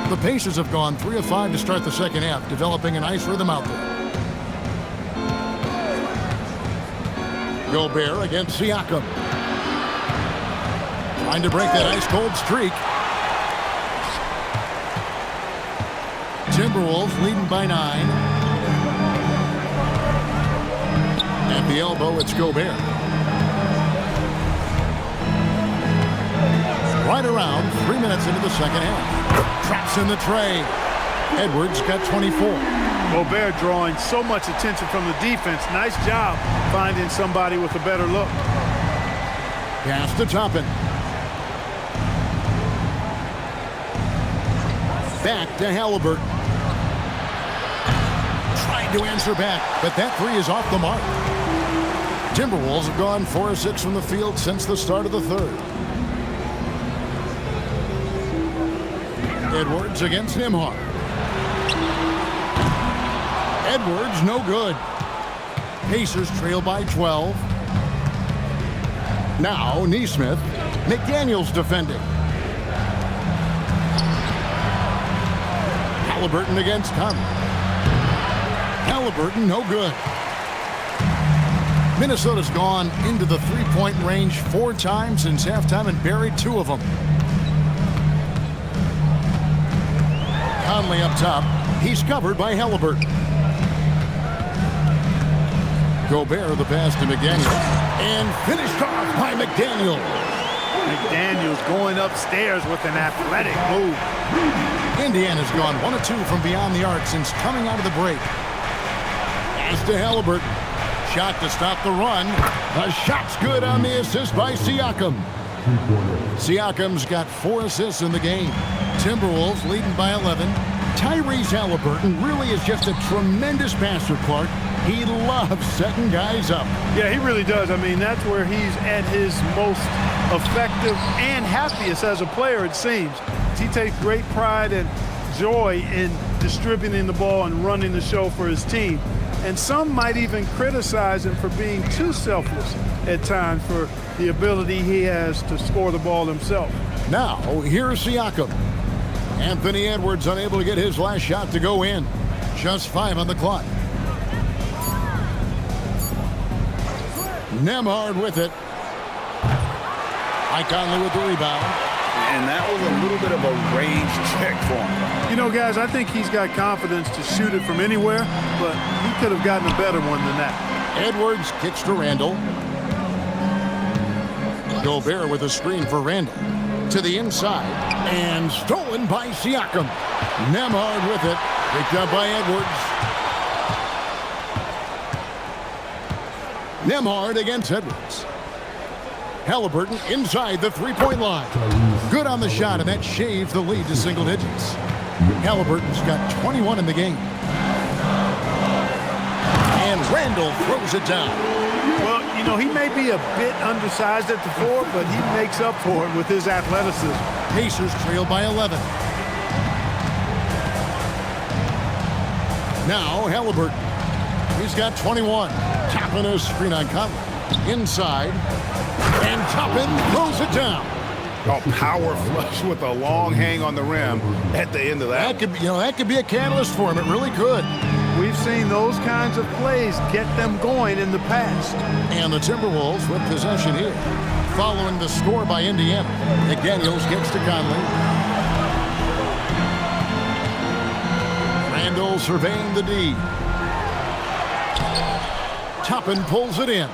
The Pacers have gone 3 of 5 to start the second half, developing a nice rhythm out there. Gobert against Siakam. Trying to break that ice-cold streak. Timberwolves leading by 9. At the elbow, it's Gobert. Right around 3 minutes into the second half. Traps in the tray. Edwards got 24. Gobert drawing so much attention from the defense. Nice job finding somebody with a better look. Pass to Toppin. Back to Haliburton. Trying to answer back, but that three is off the mark. Timberwolves have gone 4 of 6 from the field since the start of the third. Edwards against Nembhard. Edwards, no good. Pacers trail by 12. Now, Nesmith. McDaniels defending. Haliburton against Conley. Haliburton, no good. Minnesota's gone into the three-point range 4 times since halftime and buried 2 of them. Conley up top. He's covered by Haliburton. Gobert the pass to McDaniels. And finished off by McDaniels. McDaniels going upstairs with an athletic move. Indiana's gone 1 of 2 from beyond the arc since coming out of the break. Pass to Haliburton. Shot to stop the run. A shot's good on the assist by Siakam. Siakam's got 4 assists in the game. Timberwolves leading by 11. Tyrese Haliburton really is just a tremendous passer, Clark. He loves setting guys up. Yeah, he really does. I mean, that's where he's at his most effective and happiest as a player, it seems. He takes great pride and joy in distributing the ball and running the show for his team. And some might even criticize him for being too selfless at times for the ability he has to score the ball himself. Now, here's Siakam. Anthony Edwards unable to get his last shot to go in. Just 5 on the clock. Nembhard with it. Mike Conley with the rebound. And that was a little bit of a range check for him. You know, guys, I think he's got confidence to shoot it from anywhere, but he could have gotten a better one than that. Edwards kicks to Randall. Gobert with a screen for Randall. To the inside. And stolen by Siakam. Nembhard with it. Picked up by Edwards. Nembhard against Edwards. Haliburton inside the three-point line. Good on the shot, and that shaves the lead to single digits. Haliburton's got 21 in the game. And Randall throws it down. Well, you know, he may be a bit undersized at the 4, but he makes up for it with his athleticism. Pacers trail by 11. Now Haliburton. He's got 21. Toppin a screen on Conley. Inside. And Toppin throws it down. A power flush with a long hang on the rim at the end of that. That could be a catalyst for him. It really could. We've seen those kinds of plays get them going in the past. And the Timberwolves with possession here. Following the score by Indiana. McDaniels gets to Conley. Randall surveying the D. Toppin pulls it in.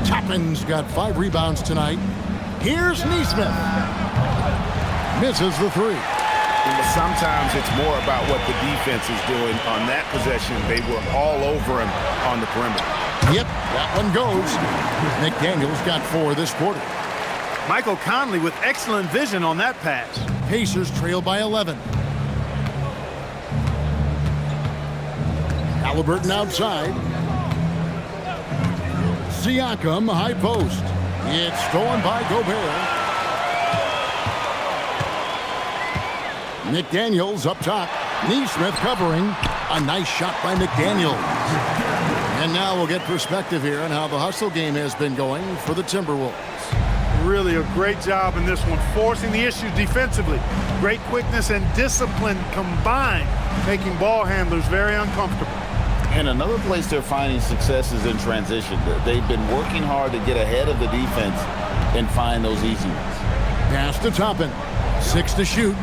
Toppin's got 5 rebounds tonight. Here's Nesmith. Misses the 3. Sometimes it's more about what the defense is doing on that possession. They were all over him on the perimeter. Yep, that one goes. McDaniels got 4 this quarter. Michael Conley with excellent vision on that pass. Pacers trail by 11. Haliburton outside. Siakam, high post. It's stolen by Gobert. McDaniels up top. Nesmith covering. A nice shot by McDaniels. And now we'll get perspective here on how the hustle game has been going for the Timberwolves. Really a great job in this one, forcing the issue defensively. Great quickness and discipline combined, making ball handlers very uncomfortable. And another place they're finding success is in transition. They've been working hard to get ahead of the defense and find those easy ones. Pass to Toppin. 6 to shoot.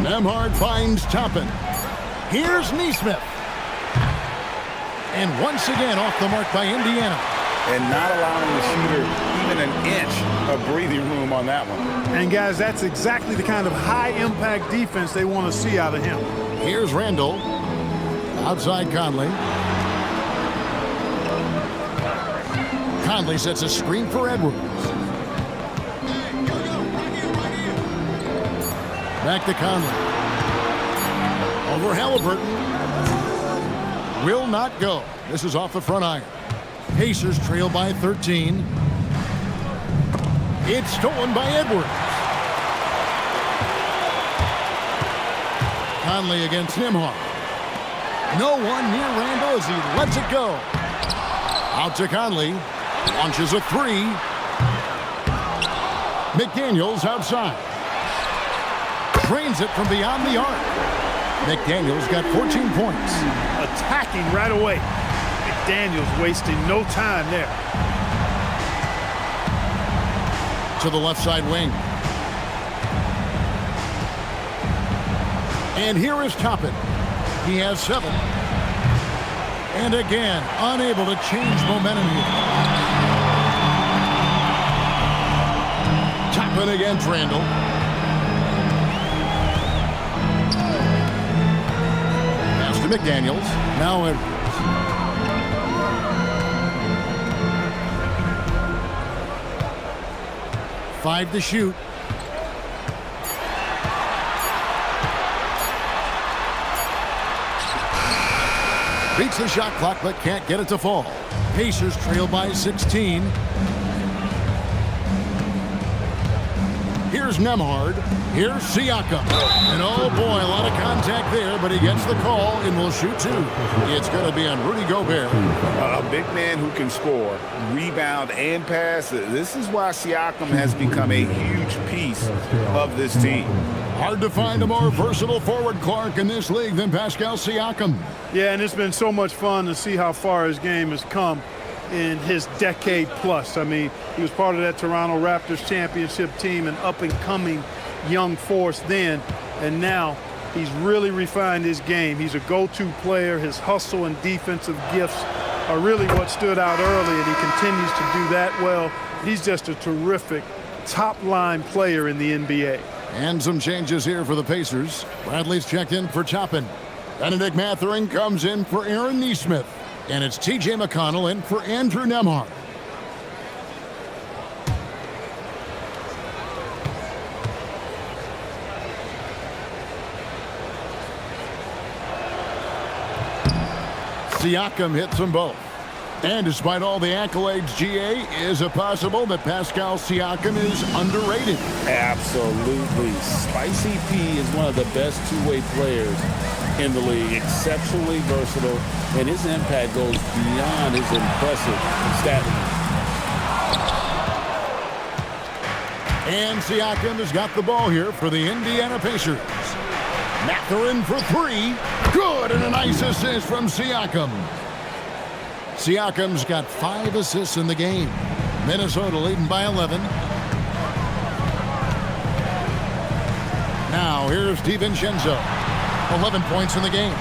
Nembhard finds Toppin. Here's Nesmith. And once again off the mark by Indiana. And not allowing the shooter even an inch of breathing room on that one. And guys, that's exactly the kind of high-impact defense they want to see out of him. Here's Randall. Outside Conley. Conley sets a screen for Edwards. Back to Conley. Over Haliburton. Will not go. This is off the front iron. Pacers trail by 13. It's stolen by Edwards. Conley against Nembhard. No one near Randall as he lets it go. Out to Conley. Launches a three. McDaniels outside. Drains it from beyond the arc. McDaniels got 14 points. Attacking right away. McDaniels wasting no time there. To the left side wing. And here is Toppin. He has 7. And again, unable to change momentum here. Toppin against Randall. Pass to McDaniels. Now Edwards. Five to shoot. Beats the shot clock, but can't get it to fall. Pacers trail by 16. Here's Nembhard. Here's Siakam. And oh boy, a lot of contact there, but he gets the call and will shoot 2. It's going to be on Rudy Gobert. A big man who can score, rebound, and pass. This is why Siakam has become a huge piece of this team. Hard to find a more versatile forward, Clark, in this league than Pascal Siakam. Yeah, and it's been so much fun to see how far his game has come in his decade plus. I mean, he was part of that Toronto Raptors championship team, an up-and-coming young force then, and now he's really refined his game. He's a go-to player. His hustle and defensive gifts are really what stood out early, and he continues to do that well. He's just a terrific top-line player in the NBA. And some changes here for the Pacers. Bradley's checked in for Toppin. Benedict Mathurin comes in for Aaron Nesmith. And it's T.J. McConnell in for Andrew Nembhard. Siakam hits them both. And despite all the accolades, GA, is it possible that Pascal Siakam is underrated? Absolutely. Spicy P is one of the best two-way players in the league. Exceptionally versatile, and his impact goes beyond his impressive stat line. And Siakam has got the ball here for the Indiana Pacers. Mathurin for 3. Good, and a nice assist from Siakam. Siakam's got 5 assists in the game. Minnesota leading by 11. Now here's DiVincenzo. 11 points in the game.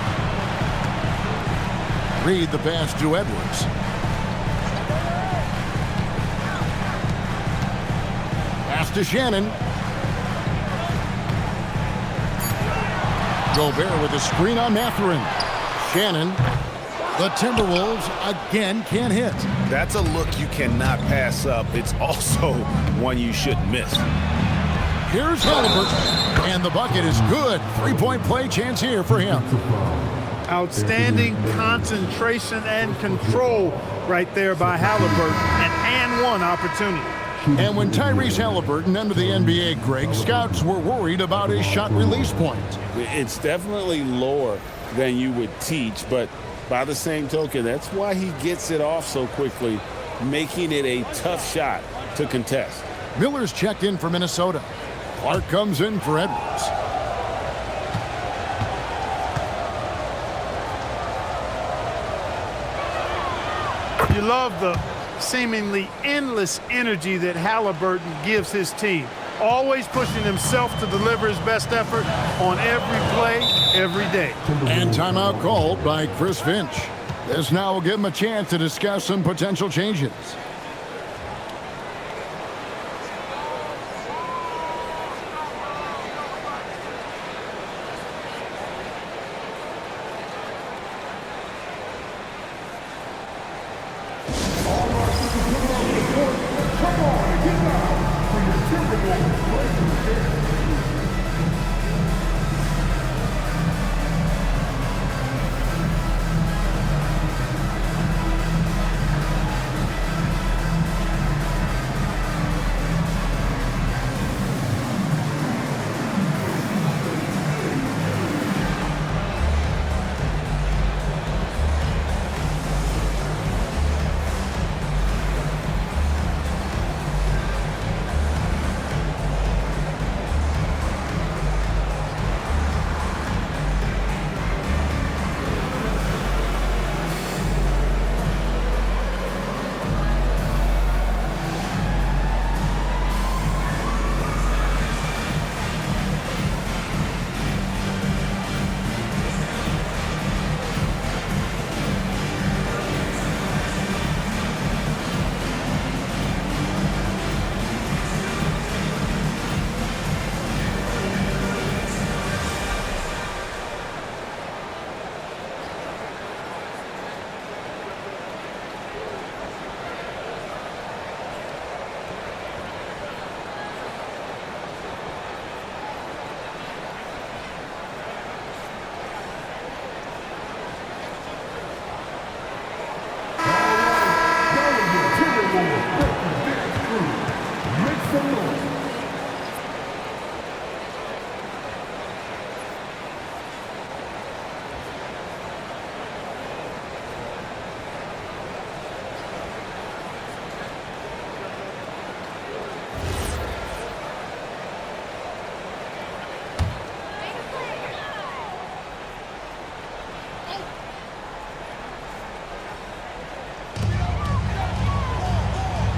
Reed the pass to Edwards. Pass to Shannon. Gobert with a screen on Mathurin. Shannon. The Timberwolves again can't hit. That's a look you cannot pass up. It's also one you shouldn't miss. Here's Haliburton, and the bucket is good. 3-point play chance here for him. Outstanding concentration and control right there by Haliburton. An and one opportunity. And when Tyrese Haliburton entered the NBA, Greg, scouts were worried about his shot release point. It's definitely lower than you would teach, but by the same token, that's why he gets it off so quickly, making it a tough shot to contest. Miller's checked in for Minnesota. Clark comes in for Edwards. You love the seemingly endless energy that Haliburton gives his team. Always pushing himself to deliver his best effort on every play, every day. And timeout called by Chris Finch. This now will give him a chance to discuss some potential changes.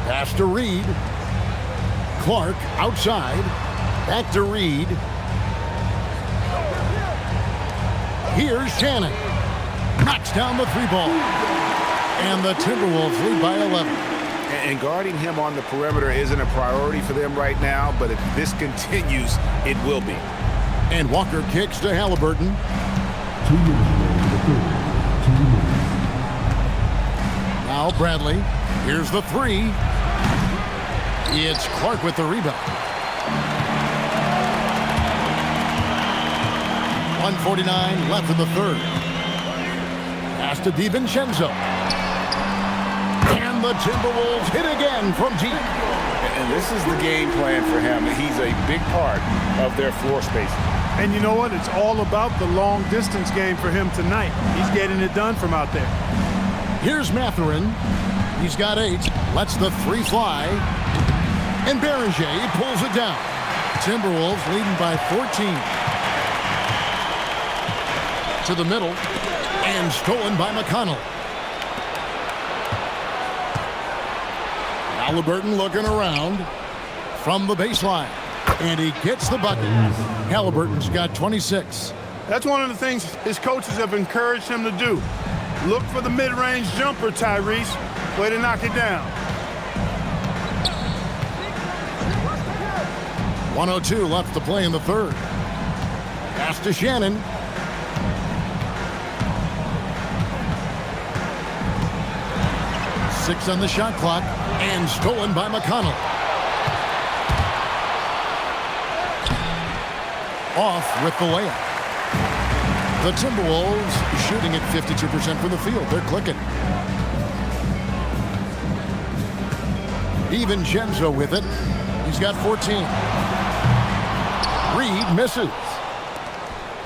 Pass to Reed. Clark outside. Back to Reed. Here's Shannon. Knocks down the three ball. And the Timberwolves lead by 11. And guarding him on the perimeter isn't a priority for them right now, but if this continues, it will be. And Walker kicks to Haliburton. Now Bradley. Here's the three. It's Clark with the rebound. 1:49 left in the third. Pass to DiVincenzo. And the Timberwolves hit again from deep. And this is the game plan for him. He's a big part of their floor spacing. And you know what? It's all about the long distance game for him tonight. He's getting it done from out there. Here's Mathurin. He's got 8. Lets the three fly. And Beringer pulls it down. Timberwolves leading by 14. To the middle. And stolen by McConnell. Haliburton looking around from the baseline. And he gets the bucket. Haliburton's got 26. That's one of the things his coaches have encouraged him to do. Look for the mid-range jumper, Tyrese. Way to knock it down. 1:02 left to play in the third. Pass to Shannon. Six on the shot clock. And stolen by McConnell. Off with the layup. The Timberwolves shooting at 52% from the field. They're clicking. DiVincenzo with it. He's got 14. Reed misses.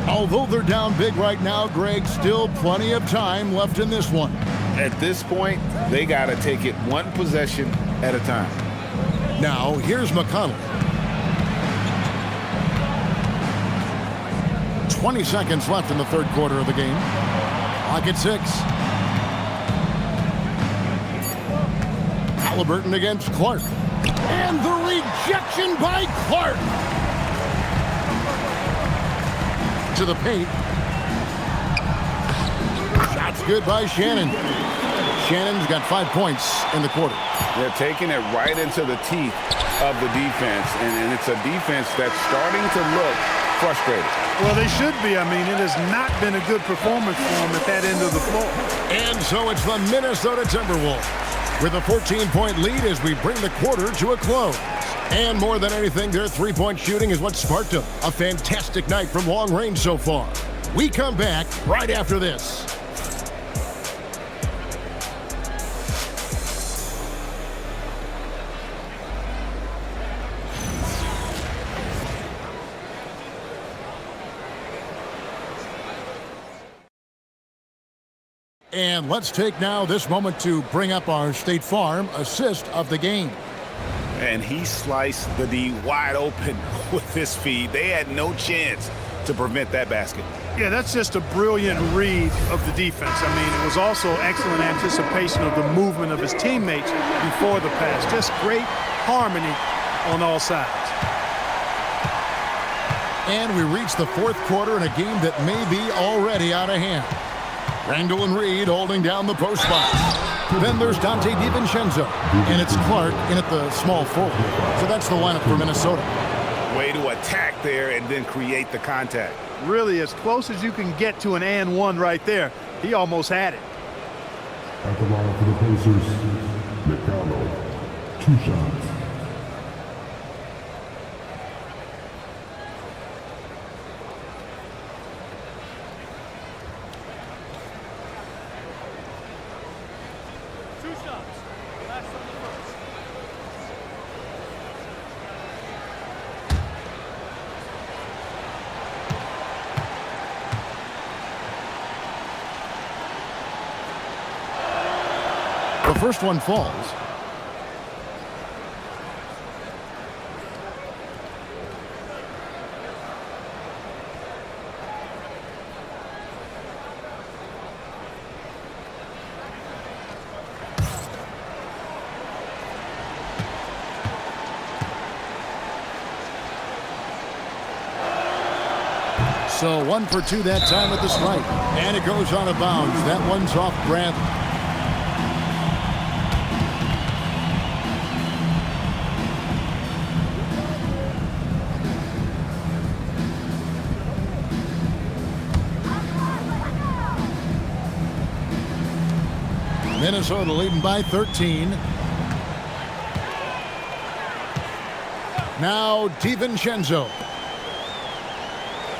Although they're down big right now, Greg, still plenty of time left in this one. At this point, they got to take it one possession at a time. Now, here's McConnell. 20 seconds left in the third quarter of the game. Clock at 6. Haliburton against Clark. And the rejection by Clark. To the paint. Shot's good by Shannon. Shannon's got 5 points in the quarter. They're taking it right into the teeth of the defense, and it's a defense that's starting to look frustrated. Well, they should be. I mean, it has not been a good performance for them at that end of the floor. And so it's the Minnesota Timberwolves with a 14-point lead as we bring the quarter to a close. And more than anything, their three-point shooting is what sparked them. A fantastic night from long range so far. We come back right after this. And let's take now this moment to bring up our State Farm assist of the game. And he sliced the D wide open with his feed. They had no chance to prevent that basket. Yeah, that's just a brilliant read of the defense. I mean, it was also excellent anticipation of the movement of his teammates before the pass. Just great harmony on all sides. And we reach the fourth quarter in a game that may be already out of hand. Randall and Reed holding down the post spot. Then there's Dante DiVincenzo, and it's Clark in at the small forward. So that's the lineup for Minnesota. Way to attack there and then create the contact. Really as close as you can get to an and one right there. He almost had it. At the line for the Pacers, McConnell, 2 shots. The first one falls. So 1 for 2 that time at the strike. And it goes out of bounds. That one's off Bradley. Minnesota leading by 13. Now DiVincenzo.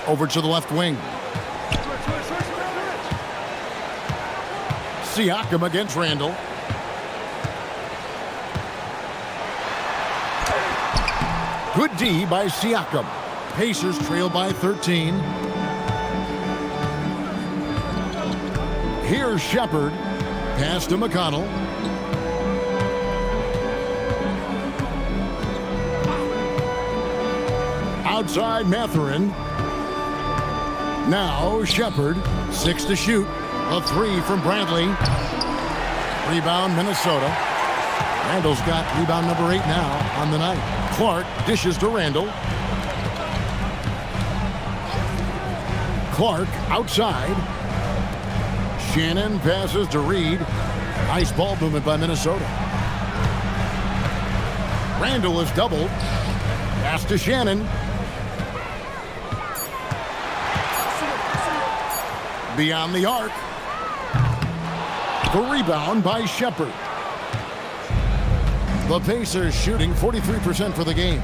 Over to the left wing. Siakam against Randall. Good D by Siakam. Pacers trail by 13. Here's Shepard. Pass to McConnell. Outside Mathurin. Now Shepard, 6 to shoot. A 3 from Bradley. Rebound Minnesota. Randall's got rebound number 8 now on the night. Clark dishes to Randall. Clark outside. Shannon passes to Reed. Nice ball movement by Minnesota. Randall is doubled. Pass to Shannon. Beyond the arc. The rebound by Shepard. The Pacers shooting 43% for the game.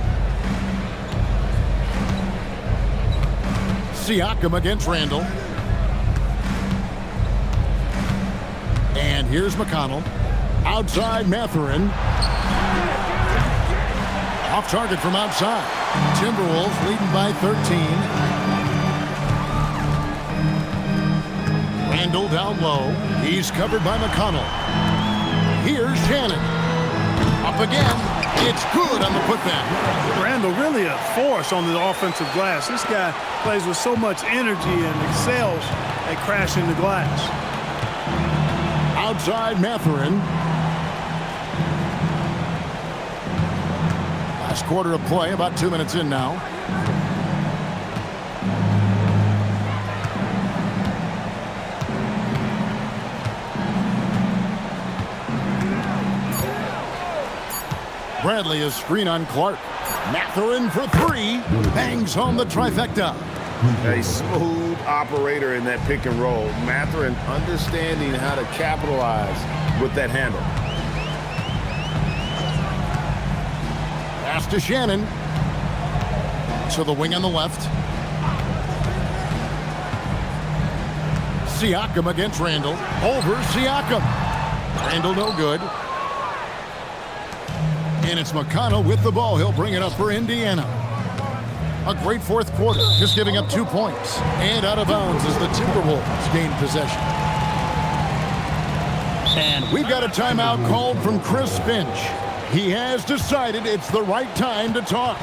Siakam against Randall. And here's McConnell. Outside Mathurin. Off target from outside. Timberwolves leading by 13. Randall down low. He's covered by McConnell. Here's Shannon. Up again. It's good on the putback. Randall really a force on the offensive glass. This guy plays with so much energy and excels at crashing the glass. Outside Mathurin. Last quarter of play, about 2 minutes in now. Bradley is screen on Clark. Mathurin for 3. Bangs home the trifecta. A smooth operator in that pick and roll. Mathurin understanding how to capitalize with that handle. Pass to Shannon. To the wing on the left. Siakam against Randall. Over Siakam. Randall no good. And it's McConnell with the ball. He'll bring it up for Indiana. A great fourth quarter, just giving up 2 points. And out of bounds as the Timberwolves gain possession. And we've got a timeout called from Chris Finch. He has decided it's the right time to talk.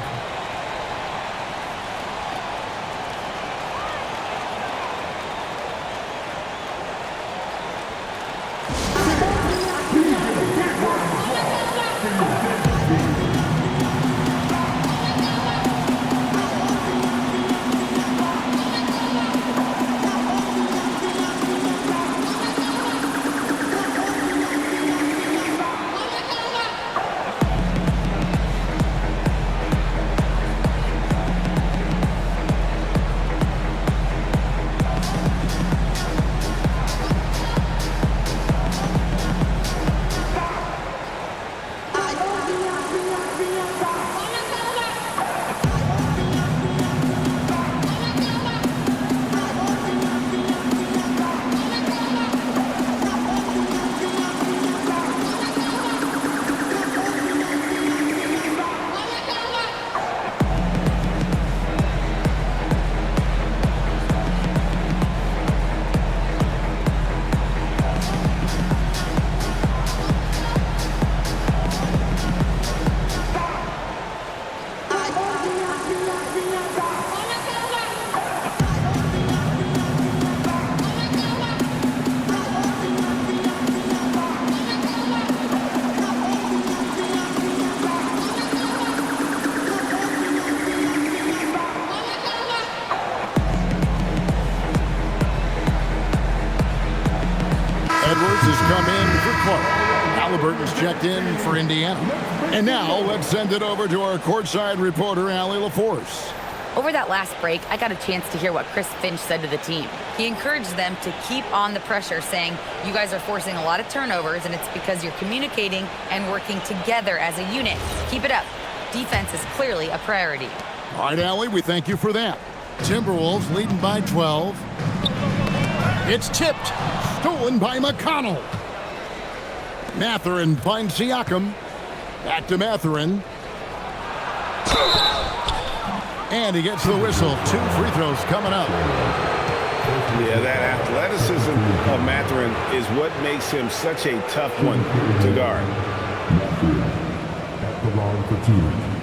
Haliburton's checked in for Indiana. And now let's send it over to our courtside reporter, Allie LaForce. Over that last break, I got a chance to hear what Chris Finch said to the team. He encouraged them to keep on the pressure, saying, you guys are forcing a lot of turnovers, and it's because you're communicating and working together as a unit. Keep it up. Defense is clearly a priority. All right, Allie, we thank you for that. Timberwolves leading by 12. It's tipped. Stolen by McConnell. Mathurin finds Siakam. Back to Mathurin. And he gets the whistle. 2 free throws coming up. Yeah, that athleticism of Mathurin is what makes him such a tough one to guard. At the line for 2.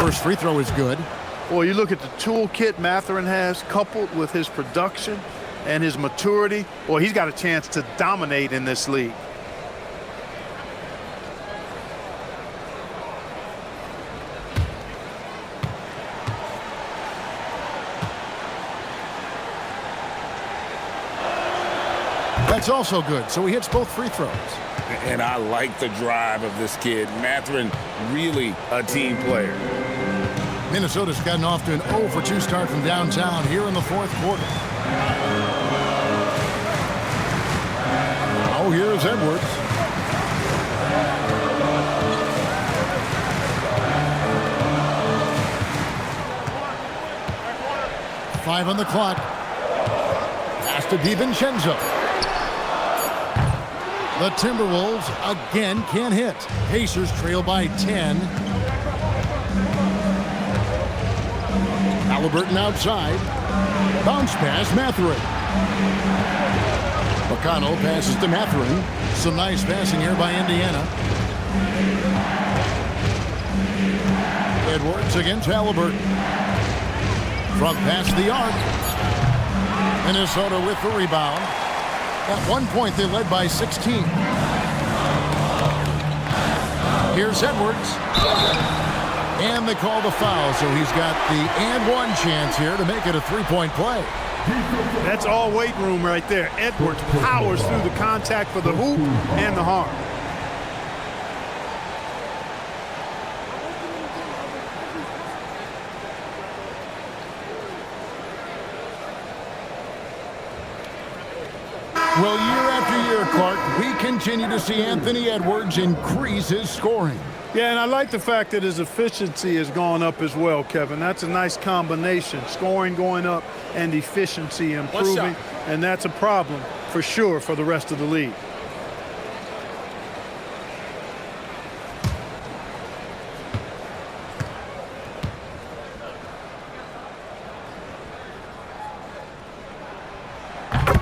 First free throw is good. Well, you look at the toolkit Mathurin has, coupled with his production and his maturity. Well, he's got a chance to dominate in this league. That's also good. So he hits both free throws. And I like the drive of this kid. Mathurin, really a team player. Minnesota's gotten off to an 0-for-2 start from downtown here in the fourth quarter. Oh, here's Edwards. Five on the clock. Pass to DiVincenzo. The Timberwolves again can't hit. Pacers trail by 10. Haliburton outside. Bounce pass, Mathurin. McConnell passes to Mathurin. Some nice passing here by Indiana. Edwards against Haliburton. Front pass the arc. Minnesota with the rebound. At one point, they led by 16. Here's Edwards. And they call the foul, so he's got the and one chance here to make it a three-point play. That's all weight room right there. Edwards powers through the contact for the hoop and the harm. Well, year after year, Clark, we continue to see Anthony Edwards increase his scoring. Yeah, and I like the fact that his efficiency has gone up as well, Kevin. That's a nice combination. Scoring going up and efficiency improving. And that's a problem for sure for the rest of the league.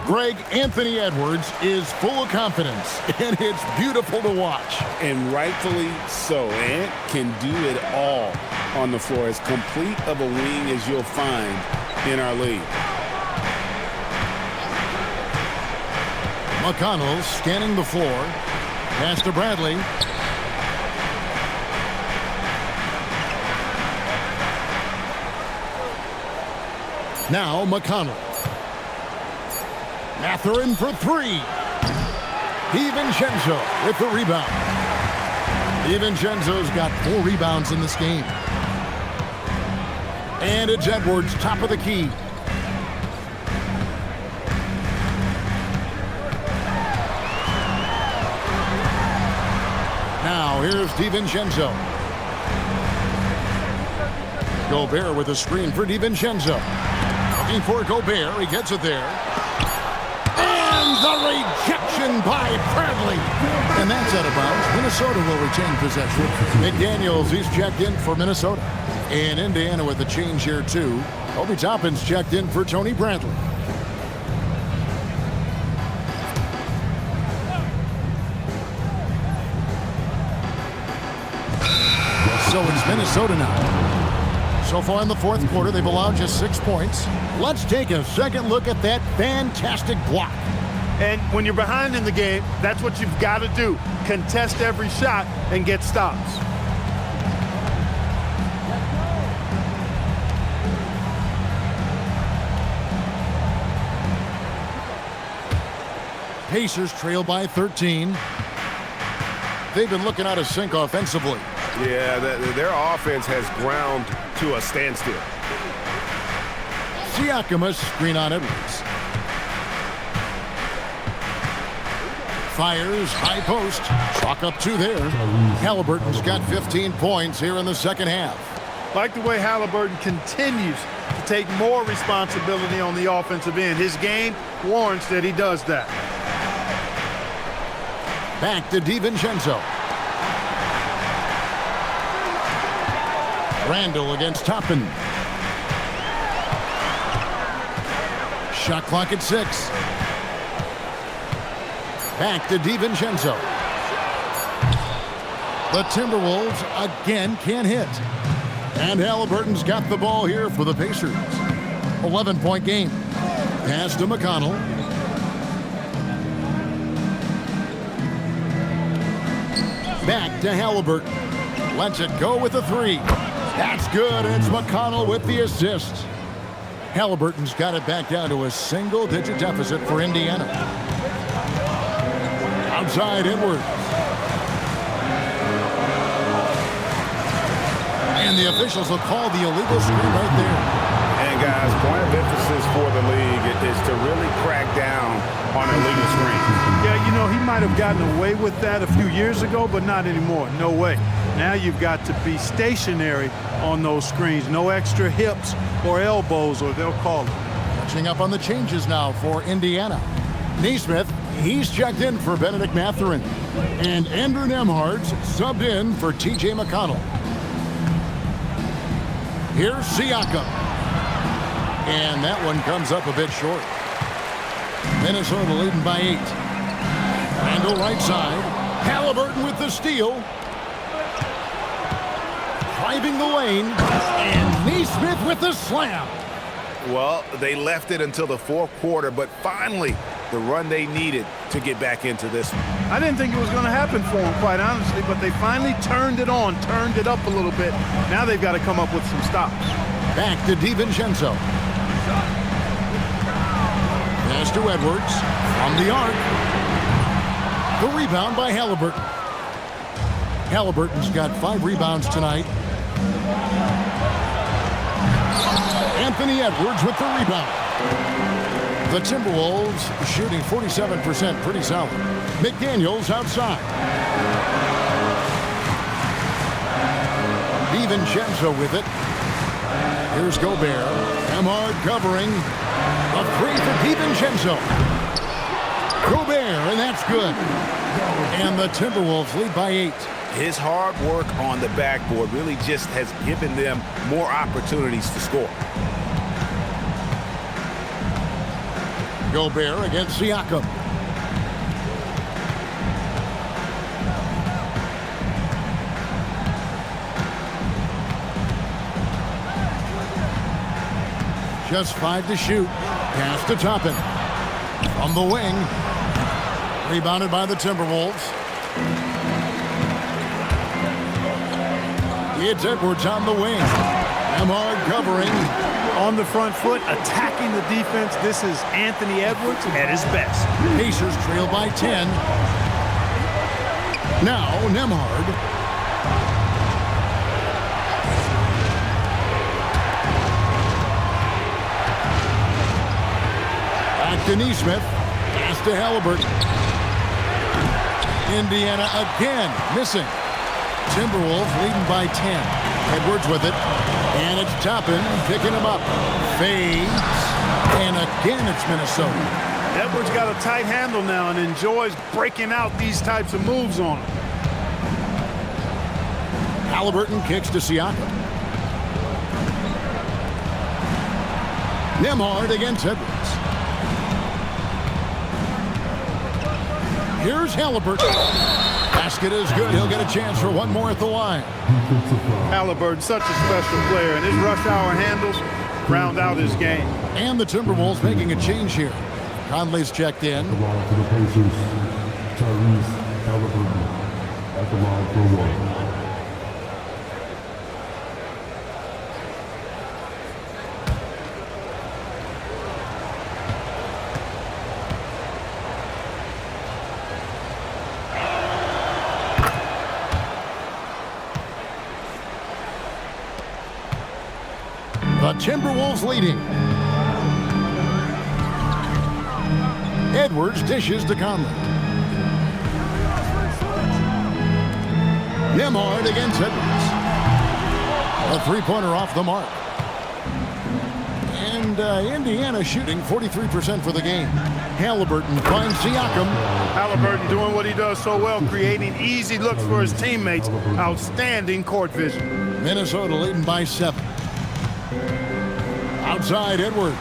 Greg, Anthony Edwards is full of confidence, and it's beautiful to watch. And rightfully so. Ant can do it all on the floor. As complete of a wing as you'll find in our league. McConnell scanning the floor. Pass to Bradley. Now McConnell. Mathurin for three. DiVincenzo with the rebound. DiVincenzo's got 4 rebounds in this game. And it's Edwards, top of the key. Now here's DiVincenzo. Gobert with a screen for DiVincenzo. Looking for Gobert. He gets it there. And the rejection by Bradley. And that's out of bounds. Minnesota will retain possession. McDaniels, he's checked in for Minnesota. And Indiana with a change here, too. Obi Toppin's checked in for Tony Bradley. So it's Minnesota now. So far in the fourth quarter, they've allowed just 6 points. Let's take a second look at that fantastic block. And when you're behind in the game, that's what you've got to do. Contest every shot and get stops. Pacers trail by 13. They've been looking out of sync offensively. Yeah, their offense has ground to a standstill. Siakam, a screen on Edwards. Fires, high post. Chalk up 2 there. Haliburton's got 15 points here in the second half. Like the way Haliburton continues to take more responsibility on the offensive end. His game warrants that he does that. Back to DiVincenzo. Randall against Toppin. Shot clock at 6. Back to DiVincenzo. The Timberwolves again can't hit. And Haliburton's got the ball here for the Pacers. 11-point game. Pass to McConnell. Back to Haliburton. Lets it go with a 3. That's good. It's McConnell with the assist. Haliburton's got it back down to a single-digit deficit for Indiana. Outside Edwards. And the officials will call the illegal screen right there. And guys, point of emphasis for the league is to really crack down on illegal screens. Yeah, you know, he might have gotten away with that a few years ago, but not anymore. No way. Now you've got to be stationary on those screens. No extra hips or elbows, or they'll call it. Catching up on the changes now for Indiana. Naismith, he's checked in for Benedict Mathurin. And Andrew Nembhard's subbed in for T.J. McConnell. Here's Siakam. And that one comes up a bit short. Minnesota leading by 8. Randall right side. Haliburton with the steal. Driving the lane. And Naismith with the slam. Well, they left it until the fourth quarter, but finally the run they needed to get back into this one. I didn't think it was going to happen for them, quite honestly, but they finally turned it on, turned it up a little bit. Now they've got to come up with some stops. Back to DiVincenzo. Pass to Edwards from the arc. The rebound by Haliburton. Haliburton's got 5 rebounds tonight. Anthony Edwards with the rebound. The Timberwolves shooting 47%, pretty solid. McDaniels outside. DiVincenzo with it. Here's Gobert. Nembhard covering. A 3 for DiVincenzo. Gobert, and that's good. And the Timberwolves lead by 8. His hard work on the backboard really just has given them more opportunities to score. Gobert against Siakam. Just 5 to shoot. Pass to Toppin. From the wing. Rebounded by the Timberwolves. It's Edwards on the wing. Nembhard covering. On the front foot, attacking the defense. This is Anthony Edwards at his best. Pacers trail by 10. Now Nembhard. Back to Naismith. Pass to Haliburton. Indiana again missing. Timberwolves leading by 10. Edwards with it. And it's Toppin picking him up. Fades. And again it's Minnesota. Edwards got a tight handle now and enjoys breaking out these types of moves on him. Haliburton kicks to Siakam. Nembhard against Edwards. Here's Haliburton. Pass basket is good. He'll get a chance for one more at the line. Haliburton, such a special player, and his rush hour handles round out his game. And the Timberwolves making a change here. Conley's checked in. At the line for the Pacers, Tyrese Haliburton. At the line for one. The Timberwolves leading. Edwards dishes to Conley. Nembhard against Edwards. A three-pointer off the mark. And Indiana shooting 43% for the game. Haliburton finds Siakam. Haliburton doing what he does so well, creating easy looks for his teammates. Outstanding court vision. Minnesota leading by 7. Outside Edwards.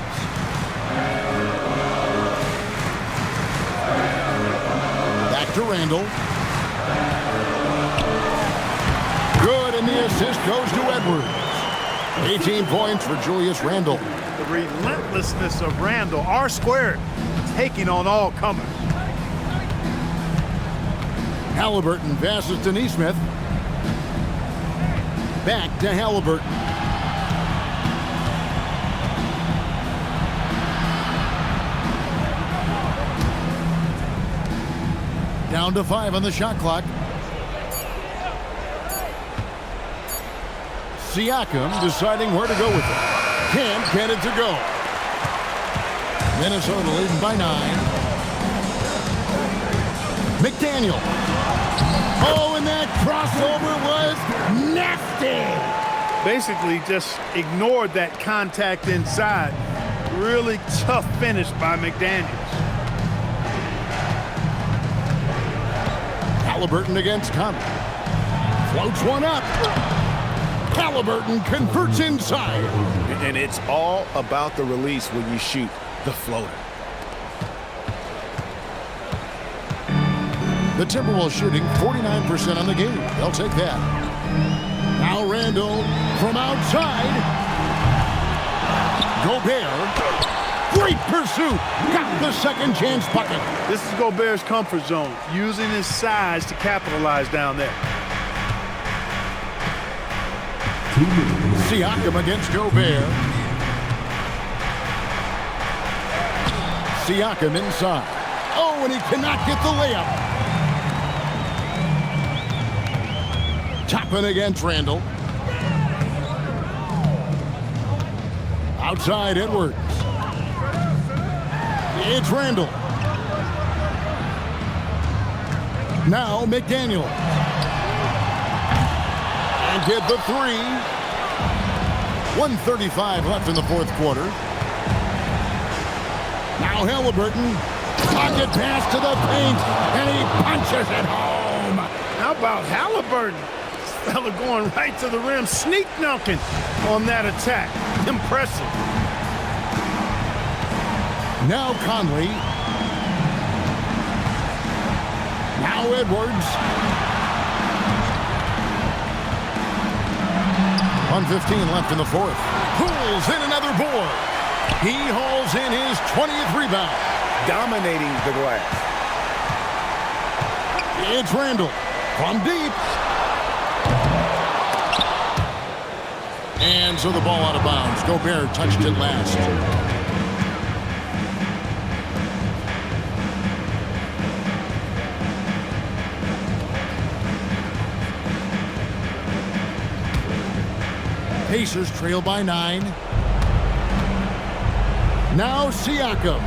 Back to Randall. Good, and the assist goes to Edwards. 18 points for Julius Randle. The relentlessness of Randall, R-squared, taking on all comers. Haliburton passes to Nesmith. Back to Haliburton. Down to 5 on the shot clock. Siakam deciding where to go with it. Can't get it to go. Minnesota leading by 9. McDaniel. Oh, and that crossover was nasty. Basically just ignored that contact inside. Really tough finish by McDaniels. Haliburton against Conley. Floats one up. Haliburton converts inside. And it's all about the release when you shoot the floater. The Timberwolves shooting 49% on the game. They'll take that. Now Randall from outside. Gobert. Great pursuit. Got the second chance bucket. This is Gobert's comfort zone, using his size to capitalize down there. Siakam against Gobert. Siakam inside. Oh, and he cannot get the layup. Toppin against Randall. Outside Edwards. It's Randall. Now McDaniel. And get the 3. 1:35 left in the fourth quarter. Now Haliburton. Pocket pass to the paint. And he punches it home. How about Haliburton? This fella going right to the rim, sneak dunking on that attack. Impressive. Now Conley. Now Edwards. 1:15 left in the fourth. Pulls in another board. He hauls in his 20th rebound. Dominating the glass. It's Randall from deep. And so the ball out of bounds. Gobert touched it last. Pacers trail by 9. Now Siakam.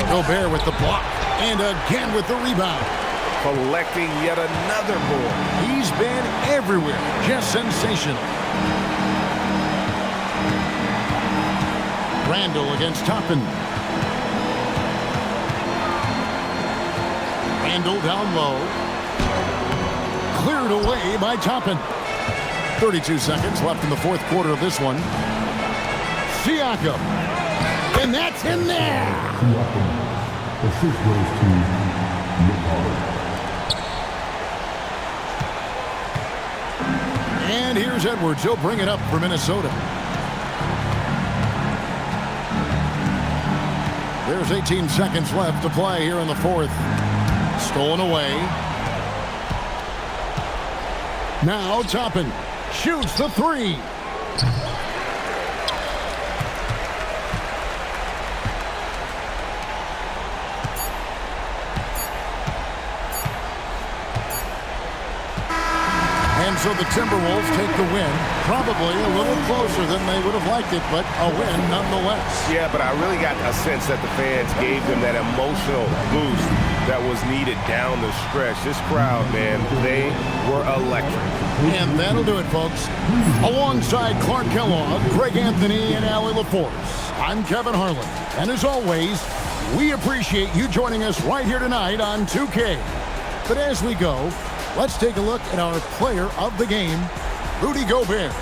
Gobert with the block. And again with the rebound. Collecting yet another board. He's been everywhere. Just sensational. Randall against Toppin. Randall down low. Cleared away by Toppin. 32 seconds left in the fourth quarter of this one. Siakam. And that's in there. Siakam. Assist goes to Mikal. And here's Edwards. He'll bring it up for Minnesota. There's 18 seconds left to play here in the fourth. Stolen away. Now Toppin shoots the three. And so the Timberwolves take the win. Probably a little closer than they would have liked it, but a win nonetheless. Yeah, but I really got a sense that the fans gave them that emotional boost that was needed down the stretch. This crowd, man, they were electric. And that'll do it, folks. Alongside Clark Kellogg, Greg Anthony, and Allie LaForce, I'm Kevin Harlan. And as always, we appreciate you joining us right here tonight on 2K. But as we go, let's take a look at our player of the game, Rudy Gobert.